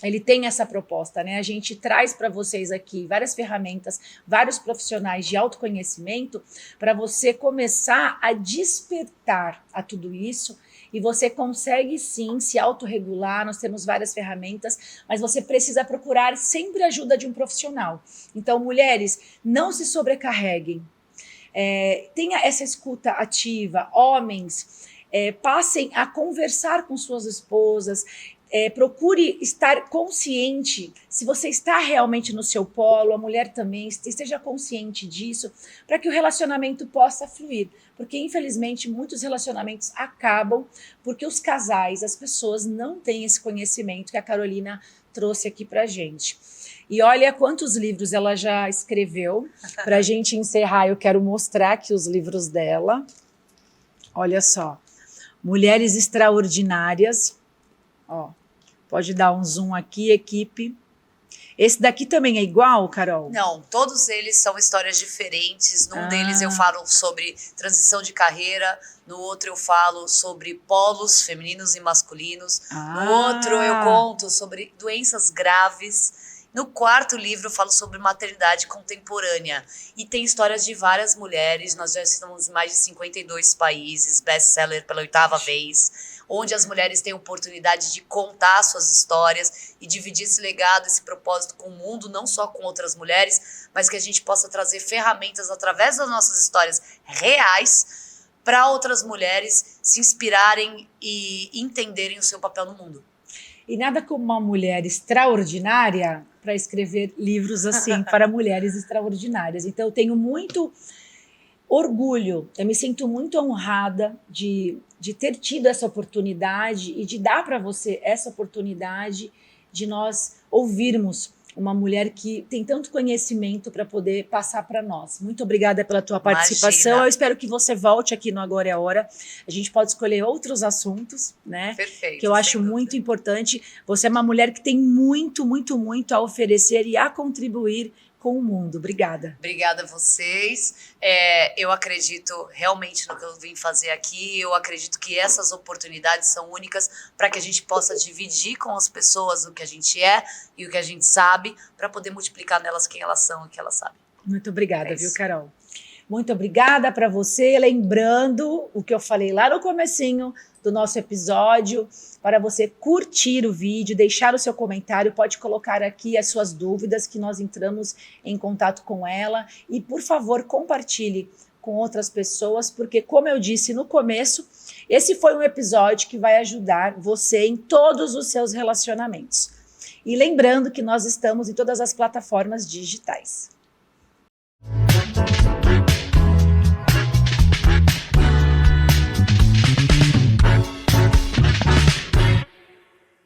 ele tem essa proposta, né? A gente traz para vocês aqui várias ferramentas, vários profissionais de autoconhecimento para você começar a despertar a tudo isso e você consegue sim se autorregular. Nós temos várias ferramentas, mas você precisa procurar sempre a ajuda de um profissional. Então, mulheres, não se sobrecarreguem. Tenha essa escuta ativa. Homens, passem a conversar com suas esposas, procure estar consciente se você está realmente no seu polo, a mulher também esteja consciente disso, para que o relacionamento possa fluir, porque infelizmente muitos relacionamentos acabam porque os casais, as pessoas não têm esse conhecimento que a Carolina trouxe aqui pra gente. E olha quantos livros ela já escreveu. Pra gente encerrar, eu quero mostrar aqui os livros dela. Olha só. Mulheres Extraordinárias. Ó, pode dar um zoom aqui, equipe. Esse daqui também é igual, Carol? Não, todos eles são histórias diferentes. Num deles eu falo sobre transição de carreira, no outro eu falo sobre polos femininos e masculinos, no outro eu conto sobre doenças graves. No quarto livro eu falo sobre maternidade contemporânea e tem histórias de várias mulheres. Nós já estamos em mais de 52 países, best-seller pela 8ª vez, onde as mulheres têm oportunidade de contar suas histórias e dividir esse legado, esse propósito com o mundo, não só com outras mulheres, mas que a gente possa trazer ferramentas através das nossas histórias reais para outras mulheres se inspirarem e entenderem o seu papel no mundo. E nada como uma mulher extraordinária para escrever livros assim para mulheres extraordinárias. Então eu tenho muito orgulho, eu me sinto muito honrada de ter tido essa oportunidade e de dar para você essa oportunidade de nós ouvirmos uma mulher que tem tanto conhecimento para poder passar para nós. Muito obrigada pela tua participação. Imagina. Eu espero que você volte aqui no Agora é a Hora. A gente pode escolher outros assuntos, né? Perfeito. Que eu acho muito importante. Você é uma mulher que tem muito, muito, muito a oferecer e a contribuir com o mundo. Obrigada. Obrigada a vocês. Eu acredito realmente no que eu vim fazer aqui. Eu acredito que essas oportunidades são únicas para que a gente possa dividir com as pessoas o que a gente é e o que a gente sabe, para poder multiplicar nelas quem elas são e o que elas sabem. Muito obrigada, viu, Carol? Muito obrigada para você. Lembrando o que eu falei lá no comecinho do nosso episódio, para você curtir o vídeo, deixar o seu comentário, pode colocar aqui as suas dúvidas que nós entramos em contato com ela e, por favor, compartilhe com outras pessoas, porque, como eu disse no começo, esse foi um episódio que vai ajudar você em todos os seus relacionamentos. E lembrando que nós estamos em todas as plataformas digitais.